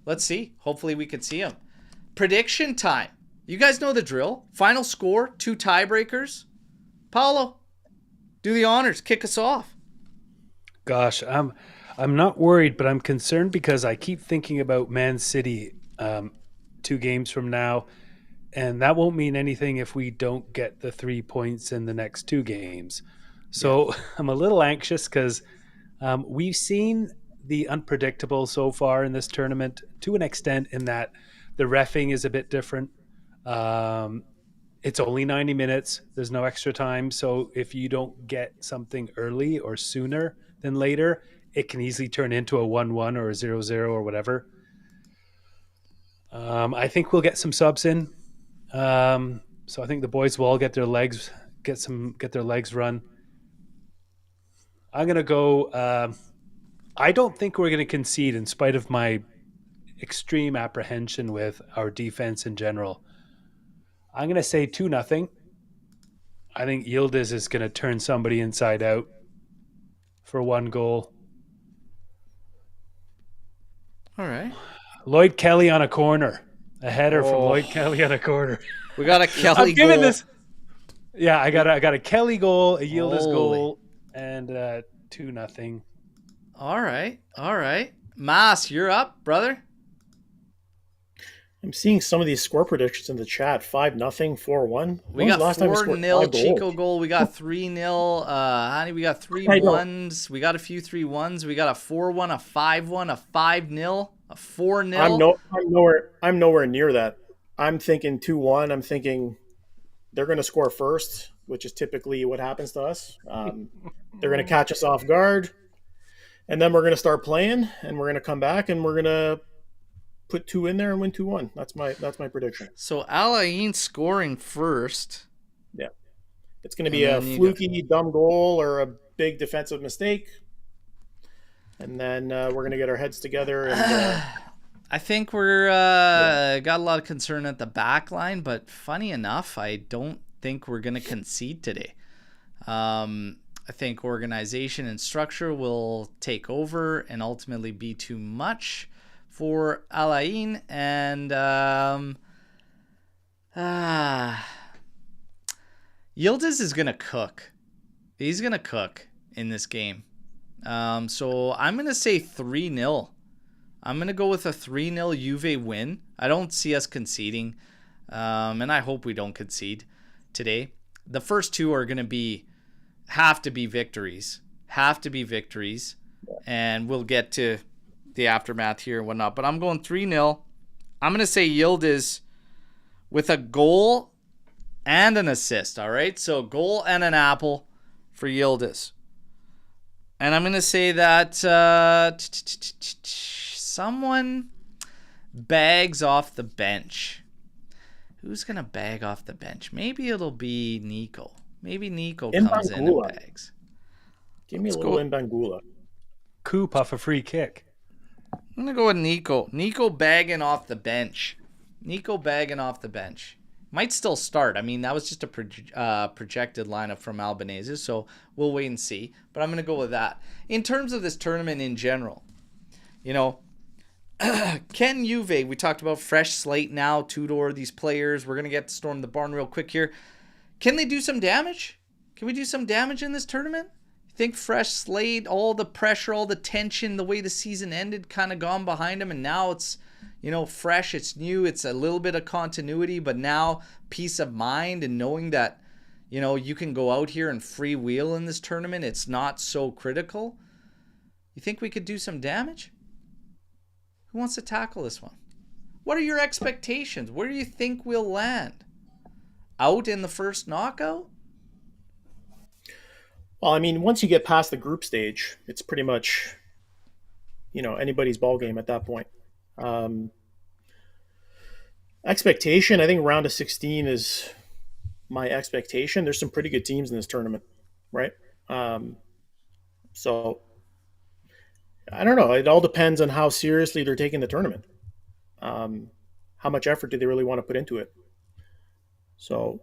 let's see. Hopefully we can see him. Prediction time. You guys know the drill. Final score, 2 tiebreakers. Paolo, do the honors. Kick us off. Gosh, I'm not worried, but I'm concerned because I keep thinking about Man City 2 games from now, and that won't mean anything if we don't get the 3 points in the next 2 games. So I'm a little anxious because we've seen the unpredictable so far in this tournament to an extent in that the reffing is a bit different. Um, it's only 90 minutes. There's no extra time. So if you don't get something early or sooner than later, it can easily turn into a 1-1 or a 0-0 or whatever. I think we'll get some subs in. So I think the boys will all get their legs run. I'm gonna go. I don't think we're gonna concede, in spite of my extreme apprehension with our defense in general. I'm gonna say 2-0. I think Yildiz is gonna turn somebody inside out for 1 goal. All right. Lloyd Kelly on a corner, a header from Oh. Lloyd Kelly on a corner. We got a Kelly I'm giving goal. this. Yeah, I got a Kelly goal, a Yildiz Holy. goal, and 2-0. All right. All right. Mas, you're up, brother. I'm seeing some of these score predictions in the chat. 5-0, 4-1. We When's got the last time we 4-0 scored 5 goals? Chico goal. We got 3-0. Honey, we got 3 I know. 1s. We got a few 3-1s. We got a 4-1, a 5-1, a 5-0, a 4-0. I'm nowhere near that. I'm thinking 2-1. I'm thinking they're going to score first, which is typically what happens to us. They're going to catch us off guard, and then we're going to start playing, and we're going to come back, and we're going to put 2 in there and win 2-1. That's my prediction. So Alain scoring first. Yeah, it's going to be a then you fluky, dumb goal or a big defensive mistake, and then we're going to get our heads together. And I think we're got a lot of concern at the back line, but funny enough, I don't think we're going to concede today. I think organization and structure will take over and ultimately be too much for Alain. And Yildiz is going to cook. He's going to cook in this game. So I'm going to say 3-0. I'm going to go with a 3-0 Juve win. I don't see us conceding, and I hope we don't concede today. The first 2 are going to have to be victories, and we'll get to the aftermath here and whatnot. But I'm going 3-0. I'm going to say Yildiz with a goal and an assist, all right? So goal and an apple for Yildiz. And I'm going to say that someone bags off the bench. Who's going to bag off the bench? Maybe it'll be Nico. Maybe Nico comes in and bags. Give me a little Mbangula. Coop off a free kick. I'm going to go with Nico. Nico bagging off the bench. Might still start. I mean, that was just a projected lineup from Albanese, so we'll wait and see. But I'm going to go with that. In terms of this tournament in general, can Juve, we talked about fresh slate now, Tudor, these players. We're going to get to storm the barn real quick here. Can they do some damage? Can we do some damage in this tournament? You think fresh slate, all the pressure, all the tension, the way the season ended kind of gone behind them, and now it's, fresh, it's new, it's a little bit of continuity, but now peace of mind and knowing that, you can go out here and freewheel in this tournament. It's not so critical. You think we could do some damage? Who wants to tackle this one? What are your expectations? Where do you think we'll land? Out in the first knockout? Well, I mean, once you get past the group stage, it's pretty much, anybody's ball game at that point. Expectation, I think round of 16 is my expectation. There's some pretty good teams in this tournament, right? So I don't know. It all depends on how seriously they're taking the tournament. How much effort do they really want to put into it? So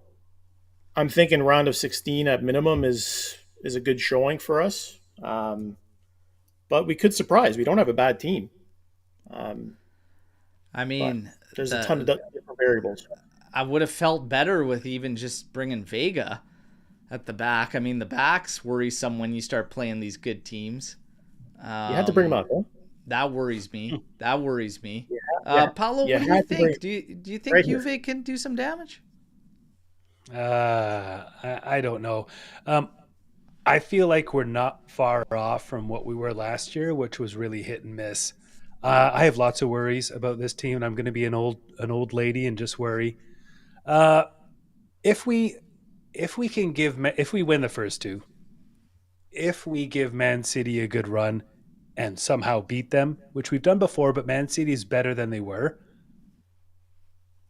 I'm thinking round of 16 at minimum is a good showing for us. But we could surprise. We don't have a bad team. There's a ton of different variables. I would have felt better with even just bringing Vega at the back. I mean, the back's worrisome when you start playing these good teams. You had to bring him up, huh? That worries me. Yeah. Paulo, what do you think? Do you think Juve can do some damage? I don't know. I feel like we're not far off from what we were last year, which was really hit and miss. I have lots of worries about this team, and I'm going to be an old lady and just worry. Uh, if we if we win the first two, if we give Man City a good run and somehow beat them, which we've done before, but Man City is better than they were,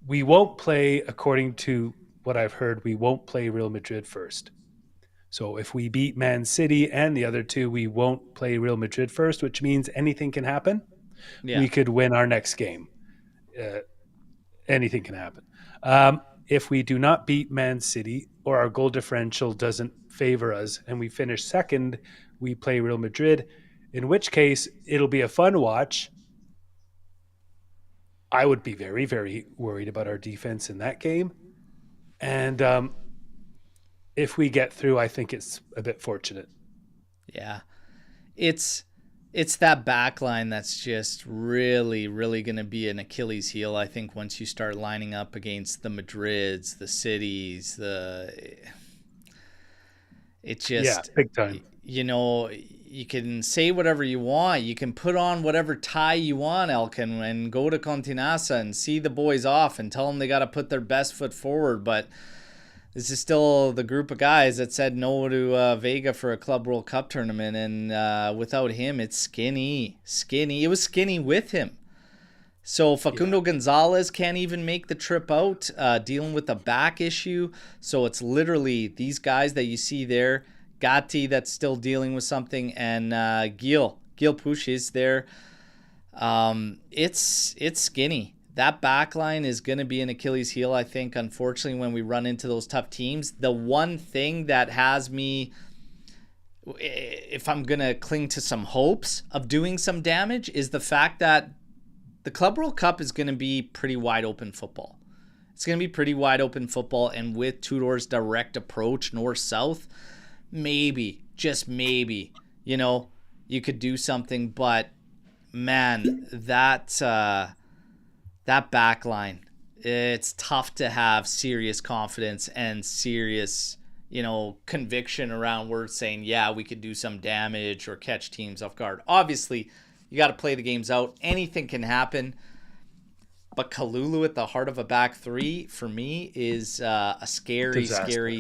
we won't play, according to what I've heard, we won't play Real Madrid first. So if we beat Man City and the other two, we won't play Real Madrid first, which means anything can happen. Yeah. We could win our next game. Uh, Anything can happen. If we do not beat Man City or our goal differential doesn't favor us and we finish second, we play Real Madrid, in which case it'll be a fun watch. I would be very, very worried about our defense in that game. And if we get through, I think it's a bit fortunate. Yeah. It's that back line that's just really, really going to be an Achilles heel, I think, once you start lining up against the Madrids, the Cities, Yeah, big time. You can say whatever you want. You can put on whatever tie you want, Elkin, and go to Continasa and see the boys off and tell them they got to put their best foot forward. But this is still the group of guys that said no to Vega for a Club World Cup tournament, and without him, it's skinny. It was skinny with him. So Facundo Gonzalez can't even make the trip out, dealing with a back issue. So it's literally these guys that you see there, Gatti that's still dealing with something, and Gil Push is there. It's skinny. That back line is going to be an Achilles heel, I think, unfortunately, when we run into those tough teams. The one thing that has me, if I'm going to cling to some hopes of doing some damage, is the fact that the Club World Cup is going to be pretty wide open football. It's going to be pretty wide open football, and with Tudor's direct approach, north-south, maybe, just maybe, you could do something. But, man, that back line, it's tough to have serious confidence and serious, conviction around words saying, yeah, we could do some damage or catch teams off guard. Obviously, you got to play the games out. Anything can happen. But Kalulu at the heart of a back three, for me, is a scary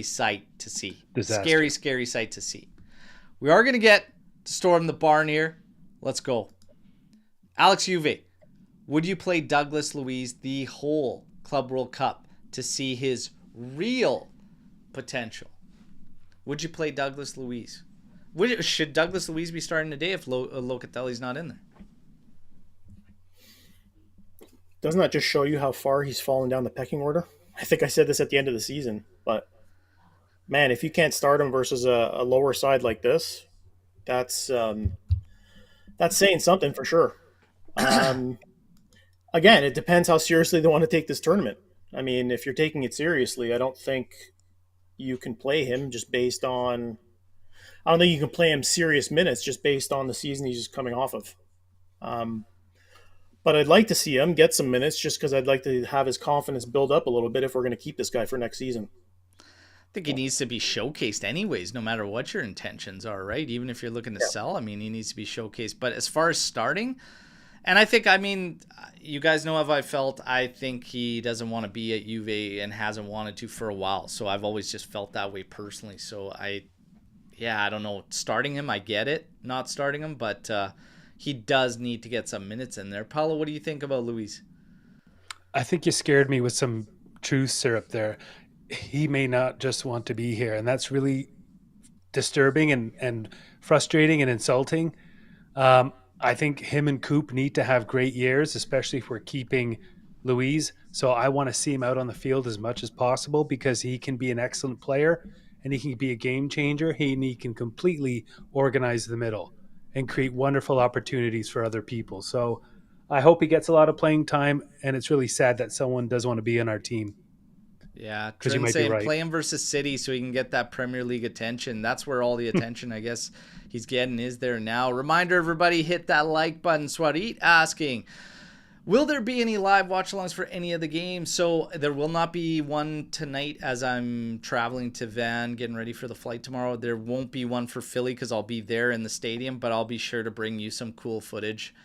sight to see. Disaster. Scary sight to see. We are going to get to storm the barn here. Let's go. Alex Juve. Would you play Douglas Luiz the whole Club World Cup to see his real potential? Would you play Douglas Luiz? Should Douglas Luiz be starting today if Locatelli's not in there? Doesn't that just show you how far he's fallen down the pecking order? I think I said this at the end of the season, but man, if you can't start him versus a lower side like this, that's saying something for sure. Again, it depends how seriously they want to take this tournament. I mean, if you're taking it seriously, I don't think you can play him just based on. I don't think you can play him serious minutes just based on the season he's just coming off of. But I'd like to see him get some minutes just because I'd like to have his confidence build up a little bit if we're going to keep this guy for next season. I think he needs to be showcased anyways, no matter what your intentions are, right? Even if you're looking to sell, he needs to be showcased. But as far as starting, and I think, you guys know how I felt. I think he doesn't want to be at Juve and hasn't wanted to for a while. So I've always just felt that way personally. So I don't know. Starting him, I get it. Not starting him, but he does need to get some minutes in there. Paulo, what do you think about Luis? I think you scared me with some truth syrup there. He may not just want to be here, and that's really disturbing and frustrating and insulting. I think him and Coop need to have great years, especially if we're keeping Luis. So I want to see him out on the field as much as possible because he can be an excellent player and he can be a game changer. He can completely organize the middle and create wonderful opportunities for other people. So I hope he gets a lot of playing time, and it's really sad that someone does want to be on our team. Yeah, because you Trent's might be saying right. play him versus City so he can get that Premier League attention. That's where all the attention, I guess, he's getting is there now. Reminder, everybody, hit that like button. Swarit asking, will there be any live watch-alongs for any of the games? So there will not be one tonight as I'm traveling to Van, getting ready for the flight tomorrow. There won't be one for Philly because I'll be there in the stadium, but I'll be sure to bring you some cool footage.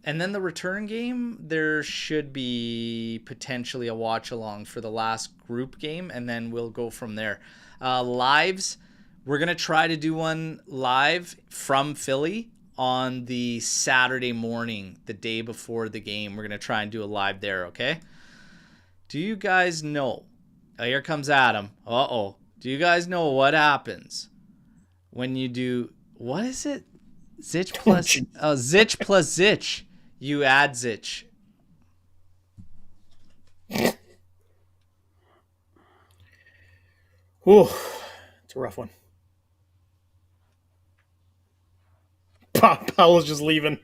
And then the return game, there should be potentially a watch along for the last group game, and then we'll go from there. Lives, we're going to try to do one live from Philly on the Saturday morning, the day before the game. We're going to try and do a live there, okay? Do you guys know? Oh, here comes Adam. Uh-oh. Do you guys know what happens when you do, what is it? Zich plus, Zich plus Zich. You add Zich. Whew, it's a rough one. Paolo's just leaving.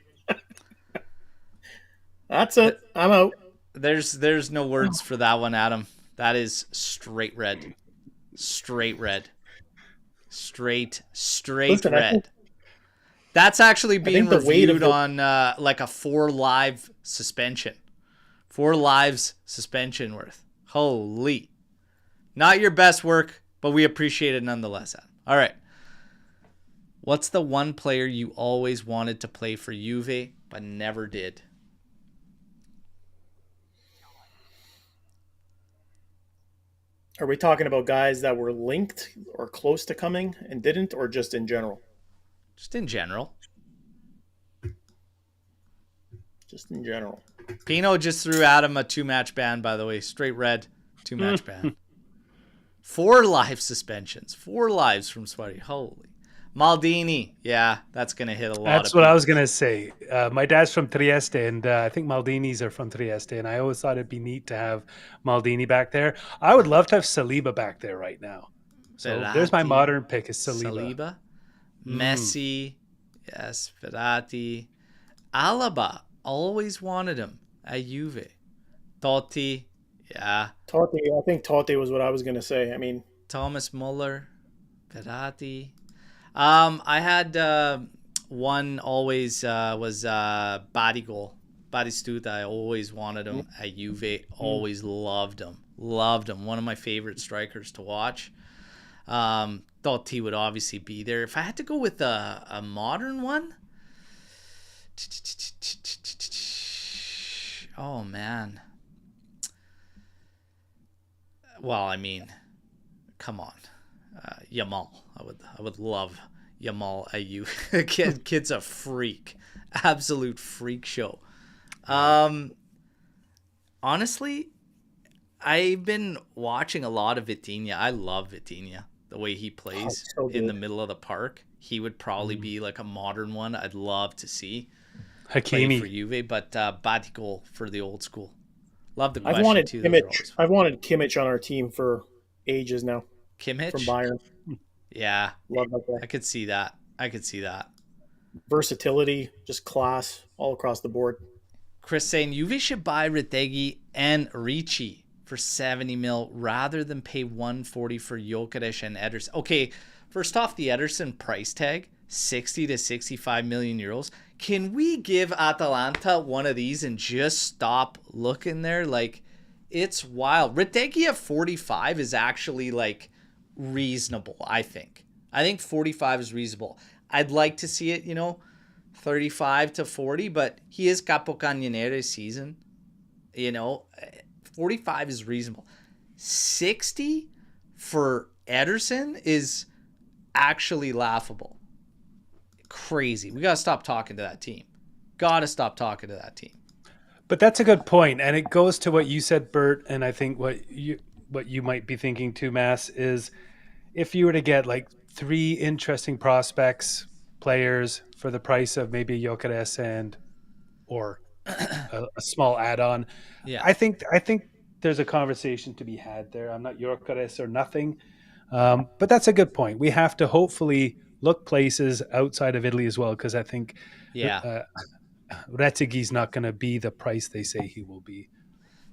That's it. I'm out. There's no words for that one, Adam. That is straight red. Straight red. Straight Listen, red. That's actually being reviewed on like a 4 live suspension. 4 lives suspension worth. Holy. Not your best work, but we appreciate it nonetheless, Adam. All right. What's the one player you always wanted to play for Juve but never did? Are we talking about guys that were linked or close to coming and didn't, or just in general? Just in general. Just in general. Pino just threw Adam a 2-match ban, by the way. Straight red, 2-match ban. 4 live suspensions. 4 lives from Sweaty. Holy. Maldini. Yeah, that's going to hit a lot That's of what people. I was going to say. My dad's from Trieste, and I think Maldini's are from Trieste, and I always thought it'd be neat to have Maldini back there. I would love to have Saliba back there right now. So there's my modern pick is Saliba. Messi. Yes, Verratti. Alaba. Always wanted him at Juve. Totti. Yeah. Totti, I think Totti was what I was going to say. I mean, Thomas Muller. Verratti. I had one always was Badigol. Batistuta. I always wanted him at Juve. Always loved him. Loved him. One of my favorite strikers to watch. Thought he would obviously be there. If I had to go with a modern one, oh man. Well, I mean, come on, Yamal. I would love Yamal at you. Kid's a freak, absolute freak show. Honestly, I've been watching a lot of Vitinha. I love Vitinha. The way he plays in the middle of the park. He would probably be like a modern one. I'd love to see Hakimi for Juve, but Batikol for the old school. Love the question I've wanted too. Kimmich. I've wanted Kimmich on our team for ages now. Kimmich from Bayern. Yeah, love that guy. I could see that. Versatility, just class all across the board. Chris saying Juve should buy Retegui and Ricci for 70 mil rather than pay 140 for Jokeres and Ederson. Okay, first off, the Ederson price tag, 60 to 65 million euros. Can we give Atalanta one of these and just stop looking there? Like, it's wild. Retegui at 45 is actually like reasonable, I think. I think 45 is reasonable. I'd like to see it, 35 to 40, but he is Capocannoniere season. 45 is reasonable. 60 for Ederson is actually laughable. Crazy. We got to stop talking to that team. But that's a good point, and it goes to what you said, Bert, and I think what you might be thinking too, Mass, is if you were to get like 3 interesting prospects, players for the price of maybe Jokeres or a small add-on. Yeah. I think there's a conversation to be had there. I'm not Jokeres or nothing, but that's a good point. We have to hopefully look places outside of Italy as well, because I think Retegui's not going to be the price they say he will be.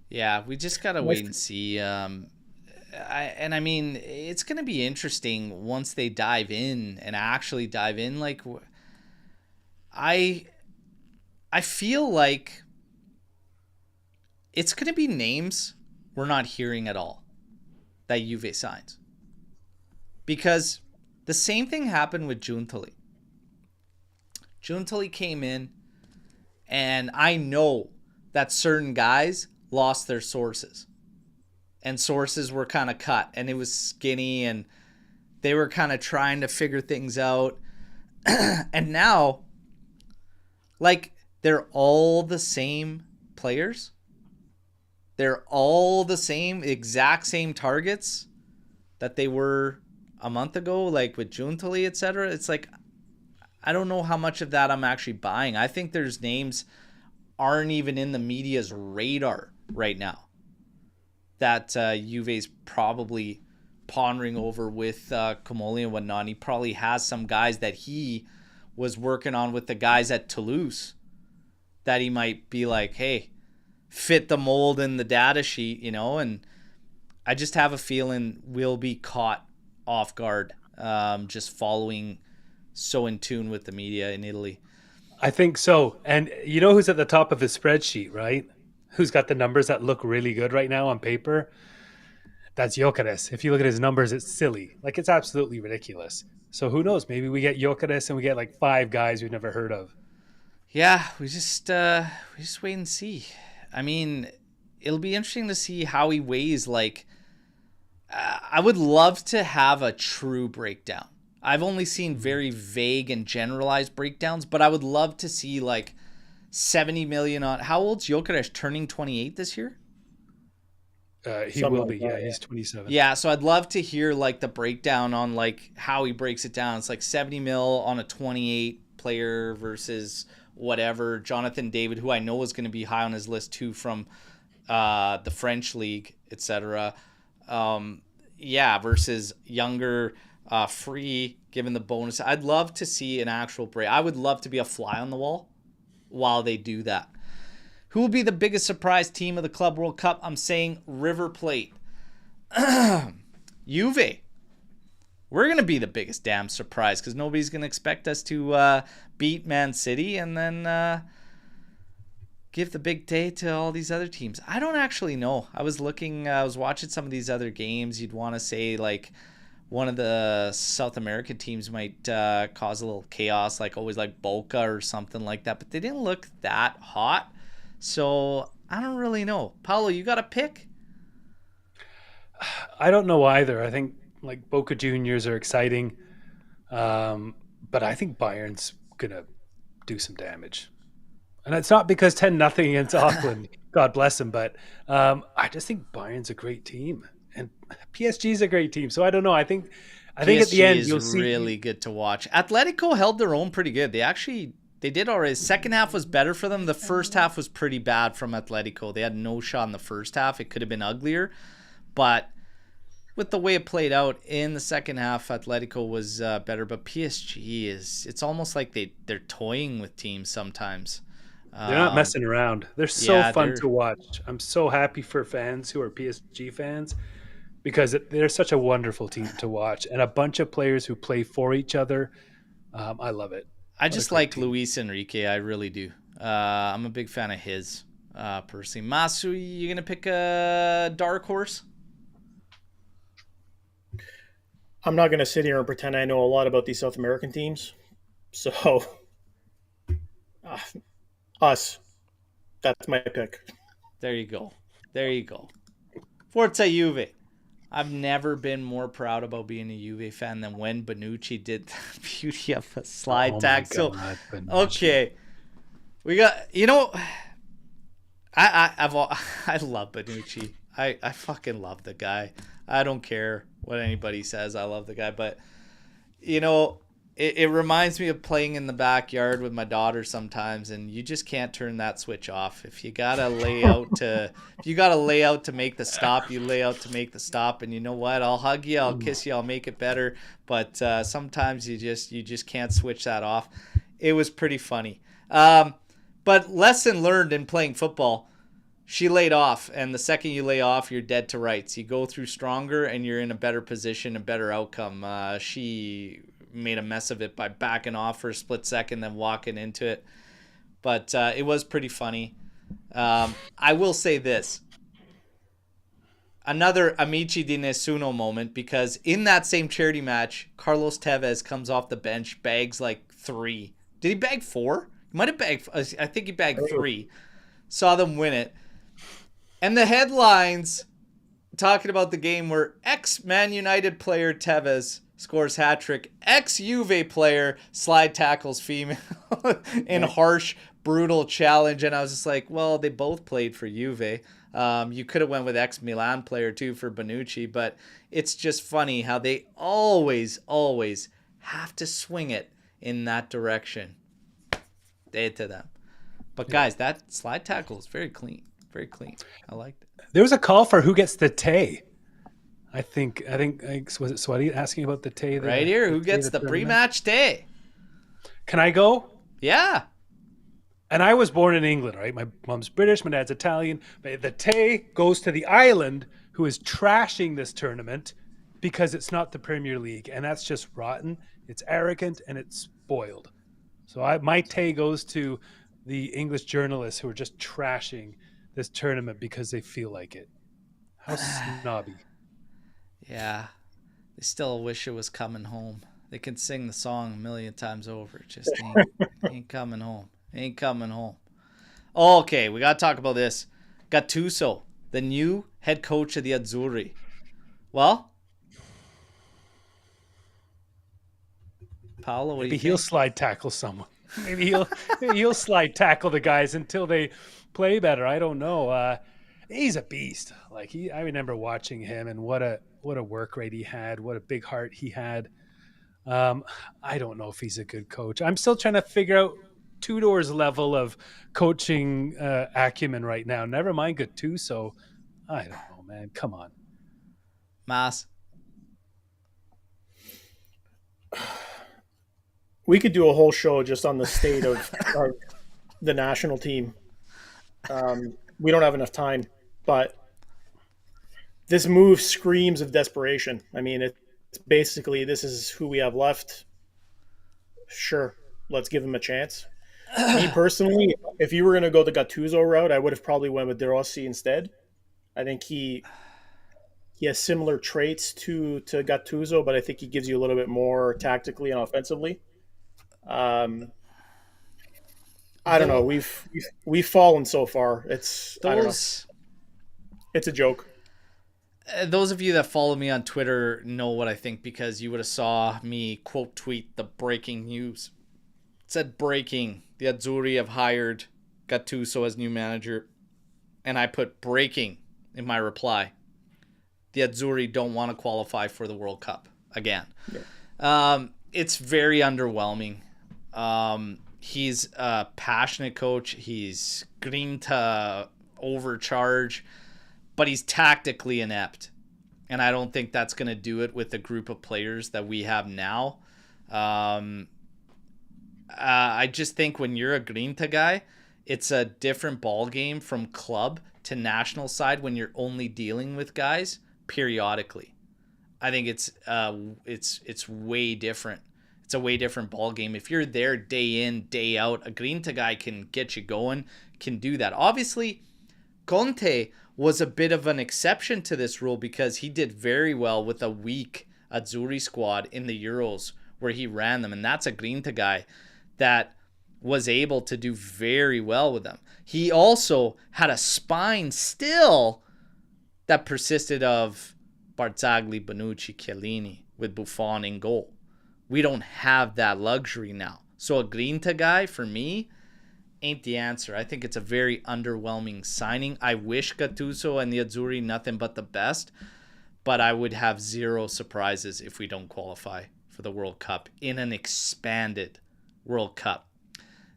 Yeah, we just got to wait and see. I mean, it's going to be interesting once they dive in and actually dive in. Like, I feel like it's going to be names we're not hearing at all that Juve signs. Because the same thing happened with Giuntoli. Giuntoli came in And I know that certain guys lost their sources. And sources were kind of cut. And it was skinny. And they were kind of trying to figure things out. And now, like, they're all the same players. They're all the same, exact same targets that they were a month ago, like with Juntali, etc. It's like, I don't know how much of that I'm actually buying. I think there's names aren't even in the media's radar right now that Juve's probably pondering over with Comoli and whatnot. He probably has some guys that he was working on with the guys at Toulouse that he might be like, hey, fit the mold in the data sheet, and I just have a feeling we'll be caught off guard, just following so in tune with the media in Italy. I think so. And you know who's at the top of his spreadsheet, right? Who's got the numbers that look really good right now on paper? That's Gyökeres. If you look at his numbers, it's silly. Like, it's absolutely ridiculous. So who knows? Maybe we get Gyökeres and we get like 5 guys we've never heard of. Yeah, we just wait and see. I mean, it'll be interesting to see how he weighs. Like, I would love to have a true breakdown. I've only seen very vague and generalized breakdowns, but I would love to see like 70 million on. How old's Gyökeres? Turning 28 this year? He will be. Yeah, he's 27. Yeah, so I'd love to hear like the breakdown on like how he breaks it down. It's like 70 mil on a 28 player versus whatever. Jonathan David, who I know is going to be high on his list too from the French league, etc. Versus younger, free, given the bonus. I'd love to see an actual break. I would love to be a fly on the wall while they do that. Who will be the biggest surprise team of the Club World Cup? I'm saying River Plate. Juve. We're going to be the biggest damn surprise because nobody's going to expect us to beat Man City and then give the big day to all these other teams. I don't actually know. I was watching some of these other games. You'd want to say like one of the South American teams might cause a little chaos, like always like Boca or something like that. But they didn't look that hot. So I don't really know. Paulo, you got a pick? I don't know either. I think like Boca Juniors are exciting. But I think Bayern's going to do some damage. And it's not because 10-0 against Auckland, God bless them, but I just think Bayern's a great team. And PSG's a great team. So I don't know. I think at the end you'll see really good to watch. Atletico held their own pretty good. They did already. Second half was better for them. The first half was pretty bad from Atletico. They had no shot in the first half. It could have been uglier. But with the way it played out in the second half, Atletico was better. But PSG it's almost like they're toying with teams sometimes. They're not messing around. They're so fun to watch. I'm so happy for fans who are PSG fans because they're such a wonderful team to watch and a bunch of players who play for each other. I love it. I just like Luis Enrique. I really do. I'm a big fan of his personally. Masu, you going to pick a dark horse? I'm not going to sit here and pretend I know a lot about these South American teams. So, us. That's my pick. There you go. Forza Juve. I've never been more proud about being a Juve fan than when Bonucci did the beauty of a slide tackle. Okay. We got, I love Bonucci. I fucking love the guy. I don't care what anybody says. I love the guy. But, it reminds me of playing in the backyard with my daughter sometimes, and you just can't turn that switch off. If you gotta lay out to make the stop, you lay out to make the stop. And you know what? I'll hug you, I'll kiss you, I'll make it better. But sometimes you just can't switch that off. It was pretty funny. But lesson learned in playing football. She laid off, and the second you lay off, you're dead to rights. You go through stronger, and you're in a better position, a better outcome. She made a mess of it by backing off for a split second, then walking into it. But it was pretty funny. I will say this. Another Amici di Nessuno moment, because in that same charity match, Carlos Tevez comes off the bench, bags like 3. Did he bag 4? He might have bagged, I think he bagged 3. Saw them win it. And the headlines talking about the game were ex-Man United player Tevez scores hat-trick. Ex-Juve player slide tackles female in harsh, brutal challenge. And I was just like, well, they both played for Juve. You could have went with ex-Milan player too for Bonucci. But it's just funny how they always have to swing it in that direction. Day to them. But guys, that slide tackle is very clean. Very clean. I liked it. There was a call for who gets the Tay. I think was it Sweaty asking about the Tay? Right here. Who gets the pre-match Tay? Can I go? Yeah. And I was born in England, right? My mom's British, my dad's Italian. But the Tay goes to the island who is trashing this tournament because it's not the Premier League. And that's just rotten. It's arrogant and it's spoiled. So my Tay goes to the English journalists who are just trashing this tournament because they feel like it. How snobby. Yeah. They still wish it was coming home. They can sing the song a million times over. It just ain't coming home. Ain't coming home. Okay, we got to talk about this. Gattuso, the new head coach of the Azzurri. Well, Paolo, what do you think? Maybe he'll slide tackle someone. Maybe he'll slide tackle the guys until they play better. I don't know. He's a beast. Like I remember watching him and what a work rate he had. What a big heart he had. I don't know if he's a good coach. I'm still trying to figure out Tudor's level of coaching acumen right now. Never mind Gattuso. I don't know, man. Come on. Mas. We could do a whole show just on the state of the national team. We don't have enough time, but this move screams of desperation. I mean, it's basically, this is who we have left. Sure, let's give him a chance. Me personally, if you were going to go the Gattuso route, I would have probably went with De Rossi instead. I think he has similar traits to Gattuso, but I think he gives you a little bit more tactically and offensively. I don't know. We've fallen so far. I don't know. It's a joke. Those of you that follow me on Twitter know what I think because you would have saw me quote tweet the breaking news. It said breaking. The Azzurri have hired Gattuso as new manager. And I put breaking in my reply. The Azzurri don't want to qualify for the World Cup again. Yeah. It's very underwhelming. He's a passionate coach. He's grinta overcharge, but he's tactically inept. And I don't think that's going to do it with the group of players that we have now. I just think when you're a grinta guy, it's a different ball game from club to national side when you're only dealing with guys periodically. I think it's way different. It's a way different ball game. If you're there day in, day out, a Grinta guy can get you going, can do that. Obviously, Conte was a bit of an exception to this rule because he did very well with a weak Azzurri squad in the Euros where he ran them. And that's a Grinta guy that was able to do very well with them. He also had a spine still that persisted of Barzagli, Bonucci, Chiellini with Buffon in goal. We don't have that luxury now. So a Grinta guy, for me, ain't the answer. I think it's a very underwhelming signing. I wish Gattuso and the Azzurri nothing but the best, but I would have zero surprises if we don't qualify for the World Cup in an expanded World Cup.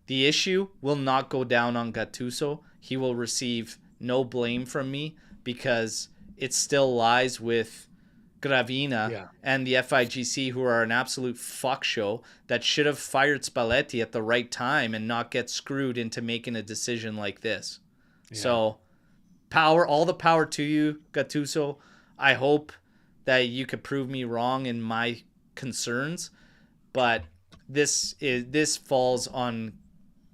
The issue will not go down on Gattuso. He will receive no blame from me because it still lies with Gravina and the FIGC, who are an absolute fuck show that should have fired Spalletti at the right time and not get screwed into making a decision like this. Yeah. So all the power to you, Gattuso. I hope that you could prove me wrong in my concerns, but this falls on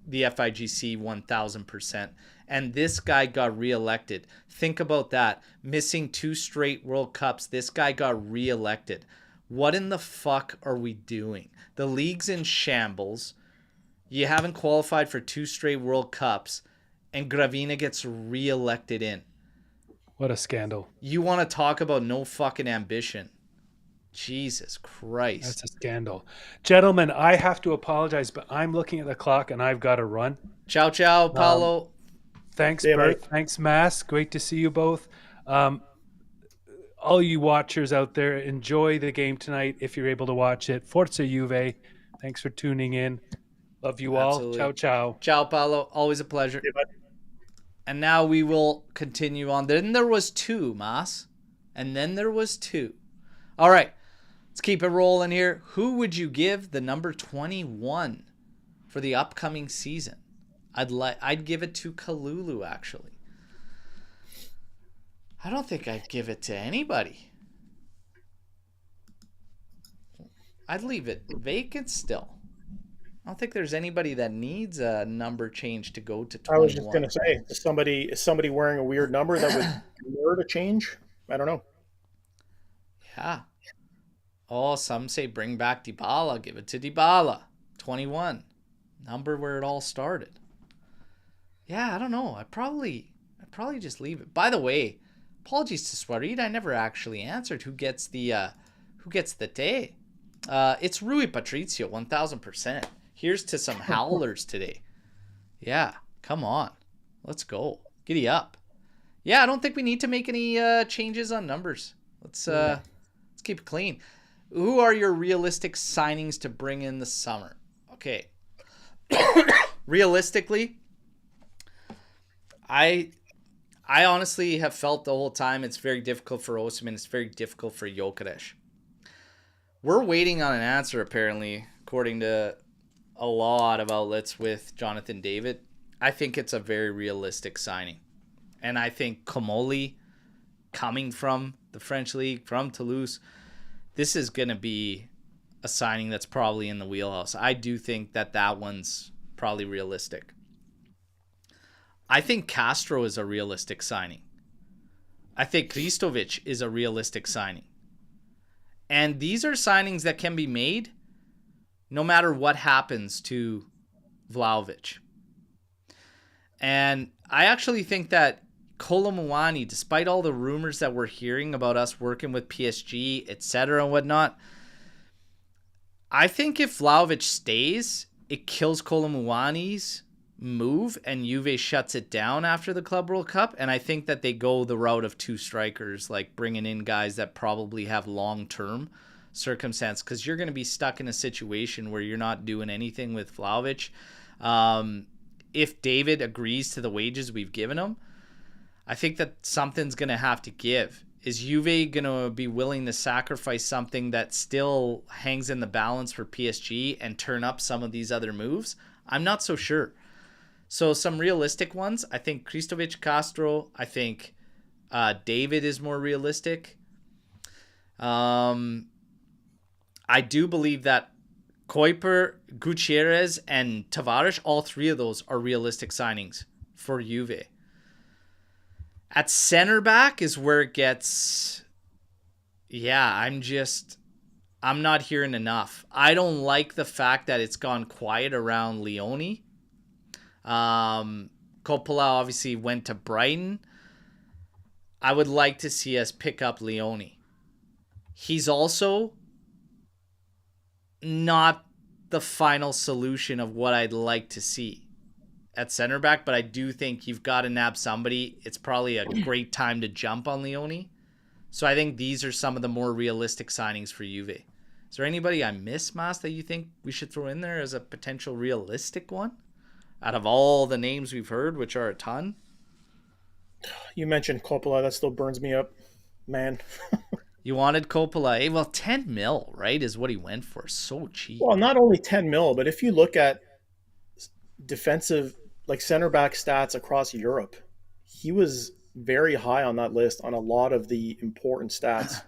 the FIGC 1000%. And this guy got reelected. Think about that. Missing 2 straight World Cups. This guy got reelected. What in the fuck are we doing? The league's in shambles. You haven't qualified for 2 straight World Cups, and Gravina gets re-elected in. What a scandal. You want to talk about no fucking ambition. Jesus That's Christ. a scandal. Gentlemen, I have to apologize, but I'm looking at the clock and I've got to run. Ciao, ciao, Um, Paulo. Thanks, See you, Bert. mate. Thanks, Mass. Great to see you both. Um, all you watchers out there, enjoy the game tonight if you're able to watch it. Forza Juve. Thanks for tuning in. Love you all. Absolutely. Ciao, ciao. Ciao, Paulo. Always a pleasure. See you, bud. And now we will continue on. Then there was 2, Mas. And then there was 2. All right. Let's keep it rolling here. Who would you give the number 21 for the upcoming season? I'd give it to Kalulu, actually. I don't think I'd give it to anybody. I'd leave it vacant still. I don't think there's anybody that needs a number change to go to 21. I was just gonna say, is somebody wearing a weird number that would merit a change? I don't know. Yeah. Oh, some say bring back Dybala. Give it to Dybala. 21. Number where it all started. Yeah, I don't know. I'd probably just leave it. By the way, apologies to Swarid. I never actually answered who gets the te. It's Rui Patricio, 1000%. Here's to some howlers today. Yeah, come on. Let's go. Giddy up. Yeah, I don't think we need to make any changes on numbers. Let's keep it clean. Who are your realistic signings to bring in the summer? Okay. Realistically, I honestly have felt the whole time it's very difficult for Osimhen. It's very difficult for Gyökeres. We're waiting on an answer, apparently, according to a lot of outlets with Jonathan David. I think it's a very realistic signing. And I think Komoli, coming from the French league, from Toulouse, this is going to be a signing that's probably in the wheelhouse. I do think that one's probably realistic. I think Castro is a realistic signing. I think Kristovic is a realistic signing. And these are signings that can be made no matter what happens to Vlahovic. And I actually think that Kolo Muani, despite all the rumors that we're hearing about us working with PSG, etc. and whatnot, I think if Vlahovic stays, it kills Kolo Muani's move and Juve shuts it down after the Club World Cup. And I think that they go the route of 2 strikers, like bringing in guys that probably have long-term circumstance, because you're going to be stuck in a situation where you're not doing anything with Vlahovic. If David agrees to the wages we've given him, I think that something's going to have to give. Is Juve going to be willing to sacrifice something that still hangs in the balance for PSG and turn up some of these other moves? I'm not so sure. So some realistic ones, I think Kristovic, Castro, I think David is more realistic. I do believe that Kuiper, Gutierrez, and Tavares, all 3 of those are realistic signings for Juve. At center back is where it gets, I'm not hearing enough. I don't like the fact that it's gone quiet around Leone. Coppola obviously went to Brighton. I would like to see us pick up Leone. He's also not the final solution of what I'd like to see at center back, but I do think you've got to nab somebody. It's probably a great time to jump on Leone. So I think these are some of the more realistic signings for Juve. Is there anybody I missed, Mas, that you think we should throw in there as a potential realistic one out of all the names we've heard, which are a ton? You mentioned Coppola. That still burns me up, man. You wanted Coppola. Well, 10 mil, right, is what he went for. So cheap. Well, not only 10 mil, but if you look at defensive, like center back stats across Europe, he was very high on that list on a lot of the important stats.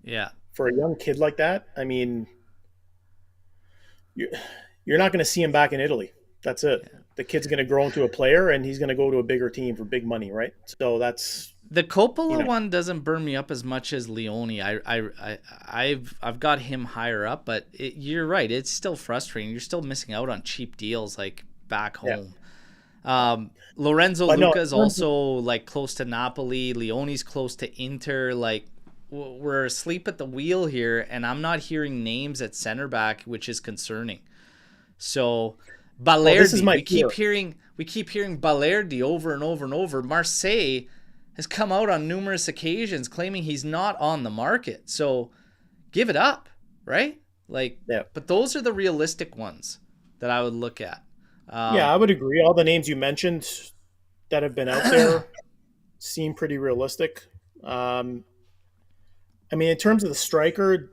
Yeah. For a young kid like that, I mean, you're not going to see him back in Italy. That's it. Yeah. The kid's going to grow into a player, and he's going to go to a bigger team for big money, right? So that's The Coppola one doesn't burn me up as much as Leone. I've got him higher up, but you're right. It's still frustrating. You're still missing out on cheap deals like back home. Lorenzo Luca is also like close to Napoli. Leone's close to Inter. Like we're asleep at the wheel here, and I'm not hearing names at center back, which is concerning. So Balerdi, we keep hearing Balerdi over and over and over. Marseille has come out on numerous occasions claiming he's not on the market. So give it up, right? But those are the realistic ones that I would look at. I would agree. All the names you mentioned that have been out there seem pretty realistic. I mean, in terms of the striker,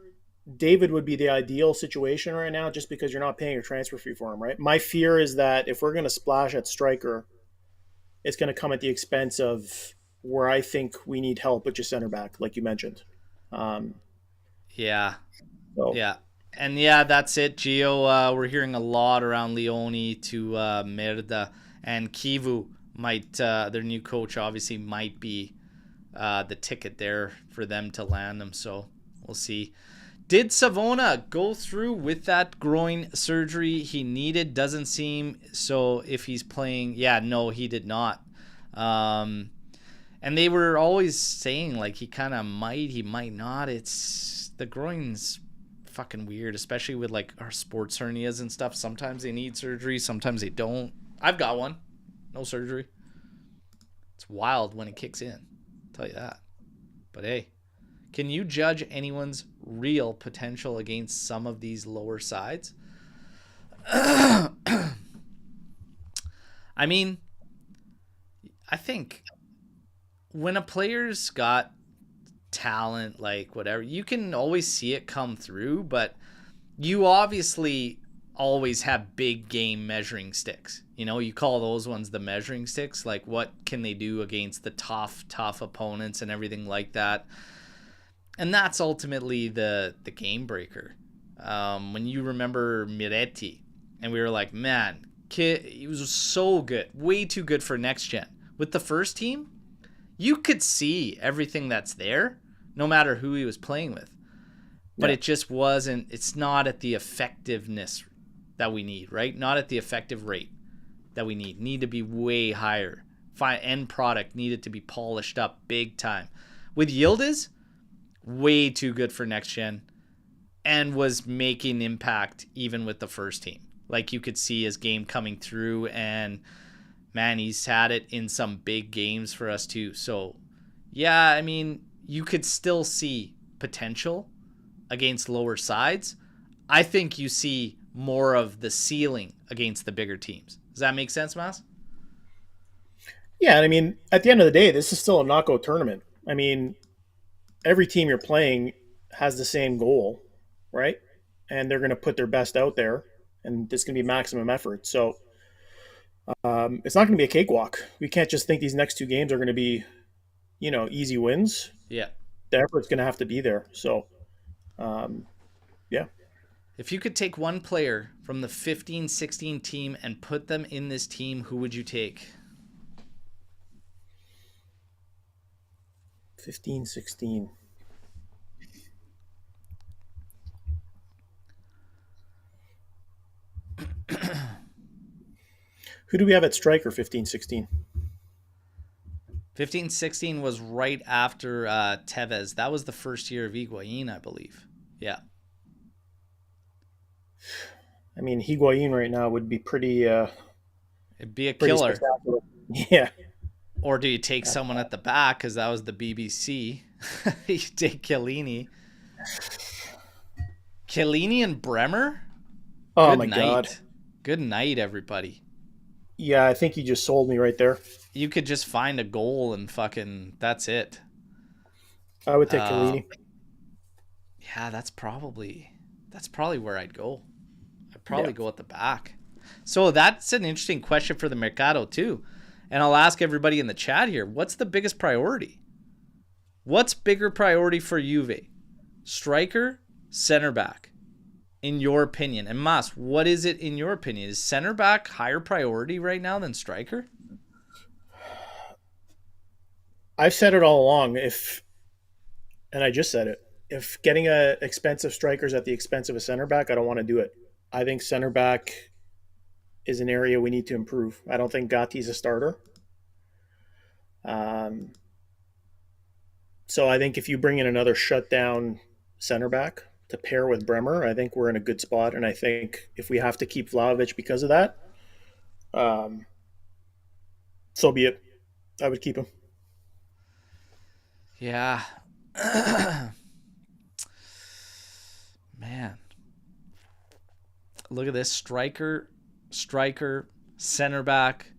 David would be the ideal situation right now just because you're not paying a transfer fee for him, right? My fear is that if we're going to splash at striker, it's going to come at the expense of where I think we need help with your center back, like you mentioned. Yeah. And that's it, Gio. We're hearing a lot around Leone to Merda, and Kivu might, their new coach obviously might be the ticket there for them to land them. So we'll see. Did Savona go through with that groin surgery he needed? Doesn't seem so. If he's playing, no, he did not. And they were always saying like he kind of might, he might not. It's the groin's fucking weird, especially with like our sports hernias and stuff. Sometimes they need surgery, sometimes they don't. I've got one, no surgery. It's wild when it kicks in, I'll tell you that. But hey, can you judge anyone's real potential against some of these lower sides? I mean, I think when a player's got talent, like whatever, you can always see it come through, but you obviously always have big game measuring sticks. You know, you call those ones the measuring sticks. Like, what can they do against the tough opponents and everything like that? And that's ultimately the game breaker. When you remember Miretti, and we were like, man, kid, he was so good, way too good for next gen. With the first team, you could see everything that's there, no matter who he was playing with. But it just wasn't, it's not at the effectiveness that we need, right? Not at the effective rate that we need. Need to be way higher. End product needed to be polished up big time. With Yildiz, way too good for next gen, and was making impact even with the first team. Like, you could see his game coming through, and man, he's had it in some big games for us too. So yeah, I mean, you could still see potential against lower sides. I think you see more of the ceiling against the bigger teams. Does that make sense, Mas? Yeah, I mean, at the end of the day, this is still a knockout tournament. I mean, every team you're playing has the same goal, right? And they're going to put their best out there, and it's going to be maximum effort. So it's not going to be a cakewalk. We can't just think these next two games are going to be, easy wins. Yeah. The effort's going to have to be there. So, yeah. If you could take one player from the 15-16 team and put them in this team, who would you take? 15-16. Who do we have at striker 15-16? 15-16 was right after Tevez. That was the first year of Higuain, I believe. Yeah. I mean, Higuain right now would be pretty... it'd be a killer. Yeah. Or do you take someone at the back, because that was the BBC? You take Chiellini. Chiellini and Bremer? Oh, Good my night. God. Good night, everybody. Yeah, I think you just sold me right there. You could just find a goal and fucking, that's it. I would take Chiellini. Yeah, that's probably where I'd go. I'd probably go at the back. So that's an interesting question for the mercato too. And I'll ask everybody in the chat here, what's the biggest priority? What's bigger priority for Juve? Striker, center back, in your opinion? And Mas, what is it in your opinion? Is center back higher priority right now than striker? I've said it all along. And I just said it. If getting a expensive strikers at the expense of a center back, I don't want to do it. I think center back is an area we need to improve. I don't think Gatti's a starter. Um, so I think if you bring in another shutdown center back to pair with Bremer, I think we're in a good spot. And I think if we have to keep Vlahovic because of that, um, so be it. I would keep him. Yeah. Man. Look at this. Striker, center back.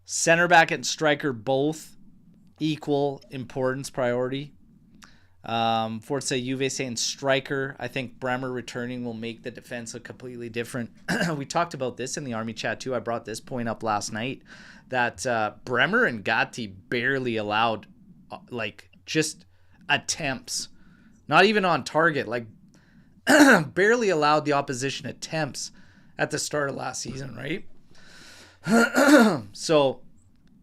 Center back and striker both equal importance, priority. Forza Juve saying striker. I think Bremer returning will make the defense look completely different. We talked about this in the Army chat too. I brought this point up last night that Bremer and Gatti barely allowed just attempts. Not even on target. Barely allowed the opposition attempts at the start of last season, right? So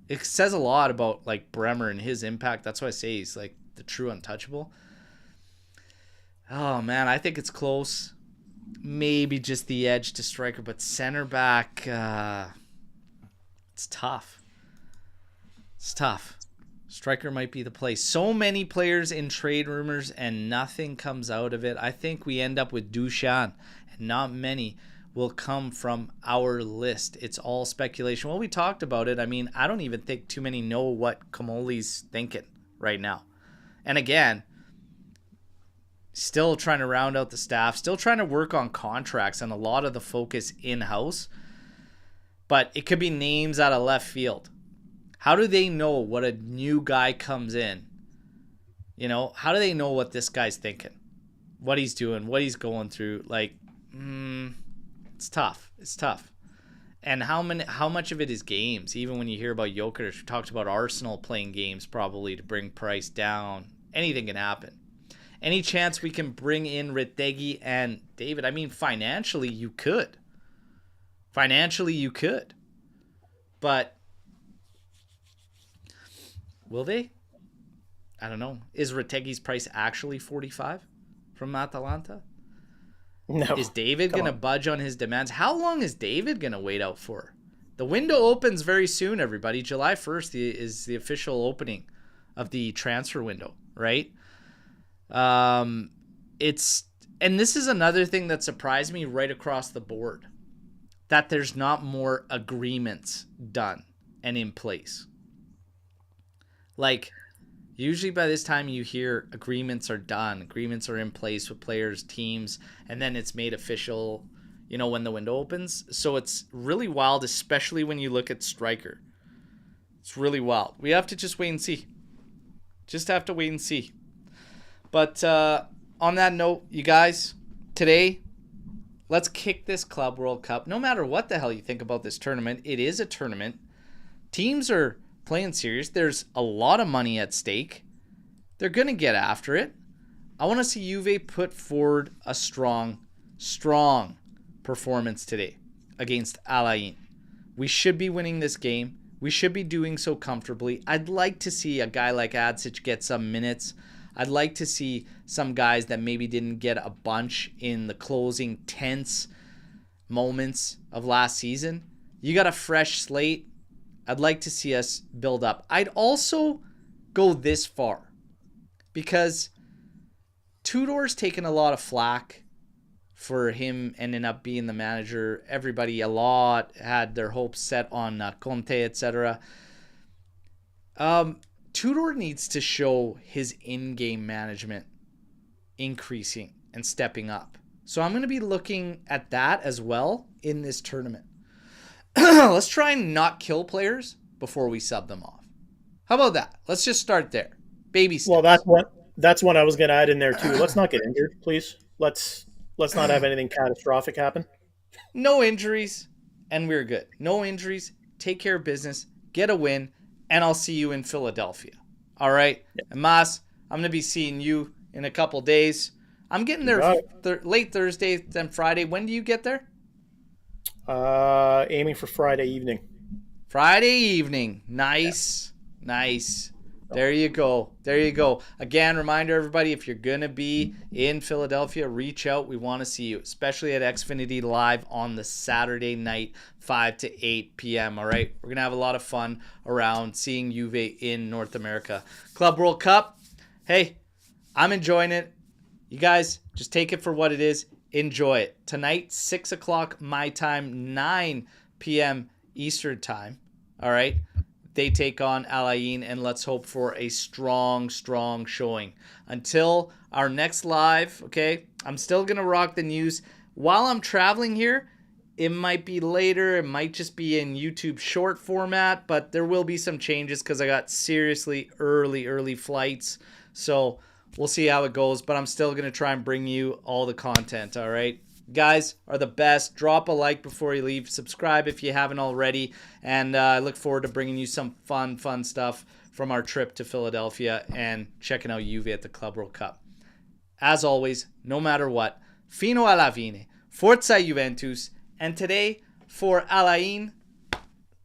it says a lot about Bremer and his impact. That's why I say he's the true untouchable. Oh man, I think it's close. Maybe just the edge to striker, but center back, it's tough. It's tough. Striker might be the play. So many players in trade rumors and nothing comes out of it. I think we end up with Dushan, and not many will come from our list. It's all speculation. Well, we talked about it. I mean, I don't even think too many know what Kamoli's thinking right now. And again, still trying to round out the staff, still trying to work on contracts and a lot of the focus in-house. But it could be names out of left field. How do they know what a new guy comes in? How do they know what this guy's thinking? What he's doing, what he's going through? It's tough. It's tough. And how much of it is games? Even when you hear about Jokic, we talked about Arsenal playing games probably to bring price down. Anything can happen. Any chance we can bring in Retegui and David? I mean, financially you could. But will they? I don't know. Is Retegui's price actually 45 from Atalanta? No. Is David going to budge on his demands? How long is David going to wait out for? The window opens very soon, everybody. July 1st is the official opening of the transfer window, right? And this is another thing that surprised me right across the board, that there's not more agreements done and in place. Usually by this time you hear agreements are done, agreements are in place with players, teams, and then it's made official, when the window opens. So it's really wild, especially when you look at striker. It's really wild. We have to just wait and see. Just have to wait and see. But on that note, you guys, today, let's kick this Club World Cup. No matter what the hell you think about this tournament, it is a tournament. Teams are playing serious. There's a lot of money at stake. They're going to get after it. I want to see Juve put forward a strong performance today against Al Ain. We should be winning this game. We should be doing so comfortably. I'd like to see a guy like Adsic get some minutes. I'd like to see some guys that maybe didn't get a bunch in the closing tense moments of last season. You got a fresh slate. I'd like to see us build up. I'd also go this far because Tudor's taken a lot of flack for him ending up being the manager. Everybody a lot had their hopes set on Conte, etc. Tudor needs to show his in-game management increasing and stepping up. So I'm going to be looking at that as well in this tournament. Let's try and not kill players before we sub them off. How about that? Let's just start there. Baby steps. Well, that's what I was going to add in there too. Let's not get injured, please. Let's not have anything catastrophic happen. No injuries, and we're good. No injuries. Take care of business. Get a win, and I'll see you in Philadelphia. All right? Yep. And Mas, I'm going to be seeing you in a couple days. I'm getting there late Thursday, then Friday. When do you get there? Aiming for Friday evening. Friday evening. Nice. Yeah. Nice. There you go. There you go. Again, reminder everybody, if you're going to be in Philadelphia, reach out. We want to see you, especially at Xfinity Live on the Saturday night, 5 to 8 p.m. All right? We're going to have a lot of fun around seeing Juve in North America. Club World Cup. Hey, I'm enjoying it. You guys, just take it for what it is. Enjoy it. Tonight, 6 o'clock my time, 9 p.m. Eastern time. All right? They take on Al Ain, and let's hope for a strong, strong showing. Until our next live, okay, I'm still going to rock the news. While I'm traveling here, it might be later. It might just be in YouTube short format, but there will be some changes because I got seriously early flights. So we'll see how it goes, but I'm still going to try and bring you all the content, all right? Guys are the best. Drop a like before you leave. Subscribe if you haven't already. And I look forward to bringing you some fun stuff from our trip to Philadelphia and checking out Juve at the Club World Cup. As always, no matter what, fino alla fine, forza Juventus. And today, for Al Ain,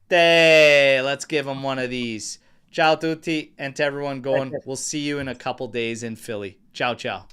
let's give them one of these. Ciao tutti, and to everyone going, we'll see you in a couple days in Philly. Ciao, ciao.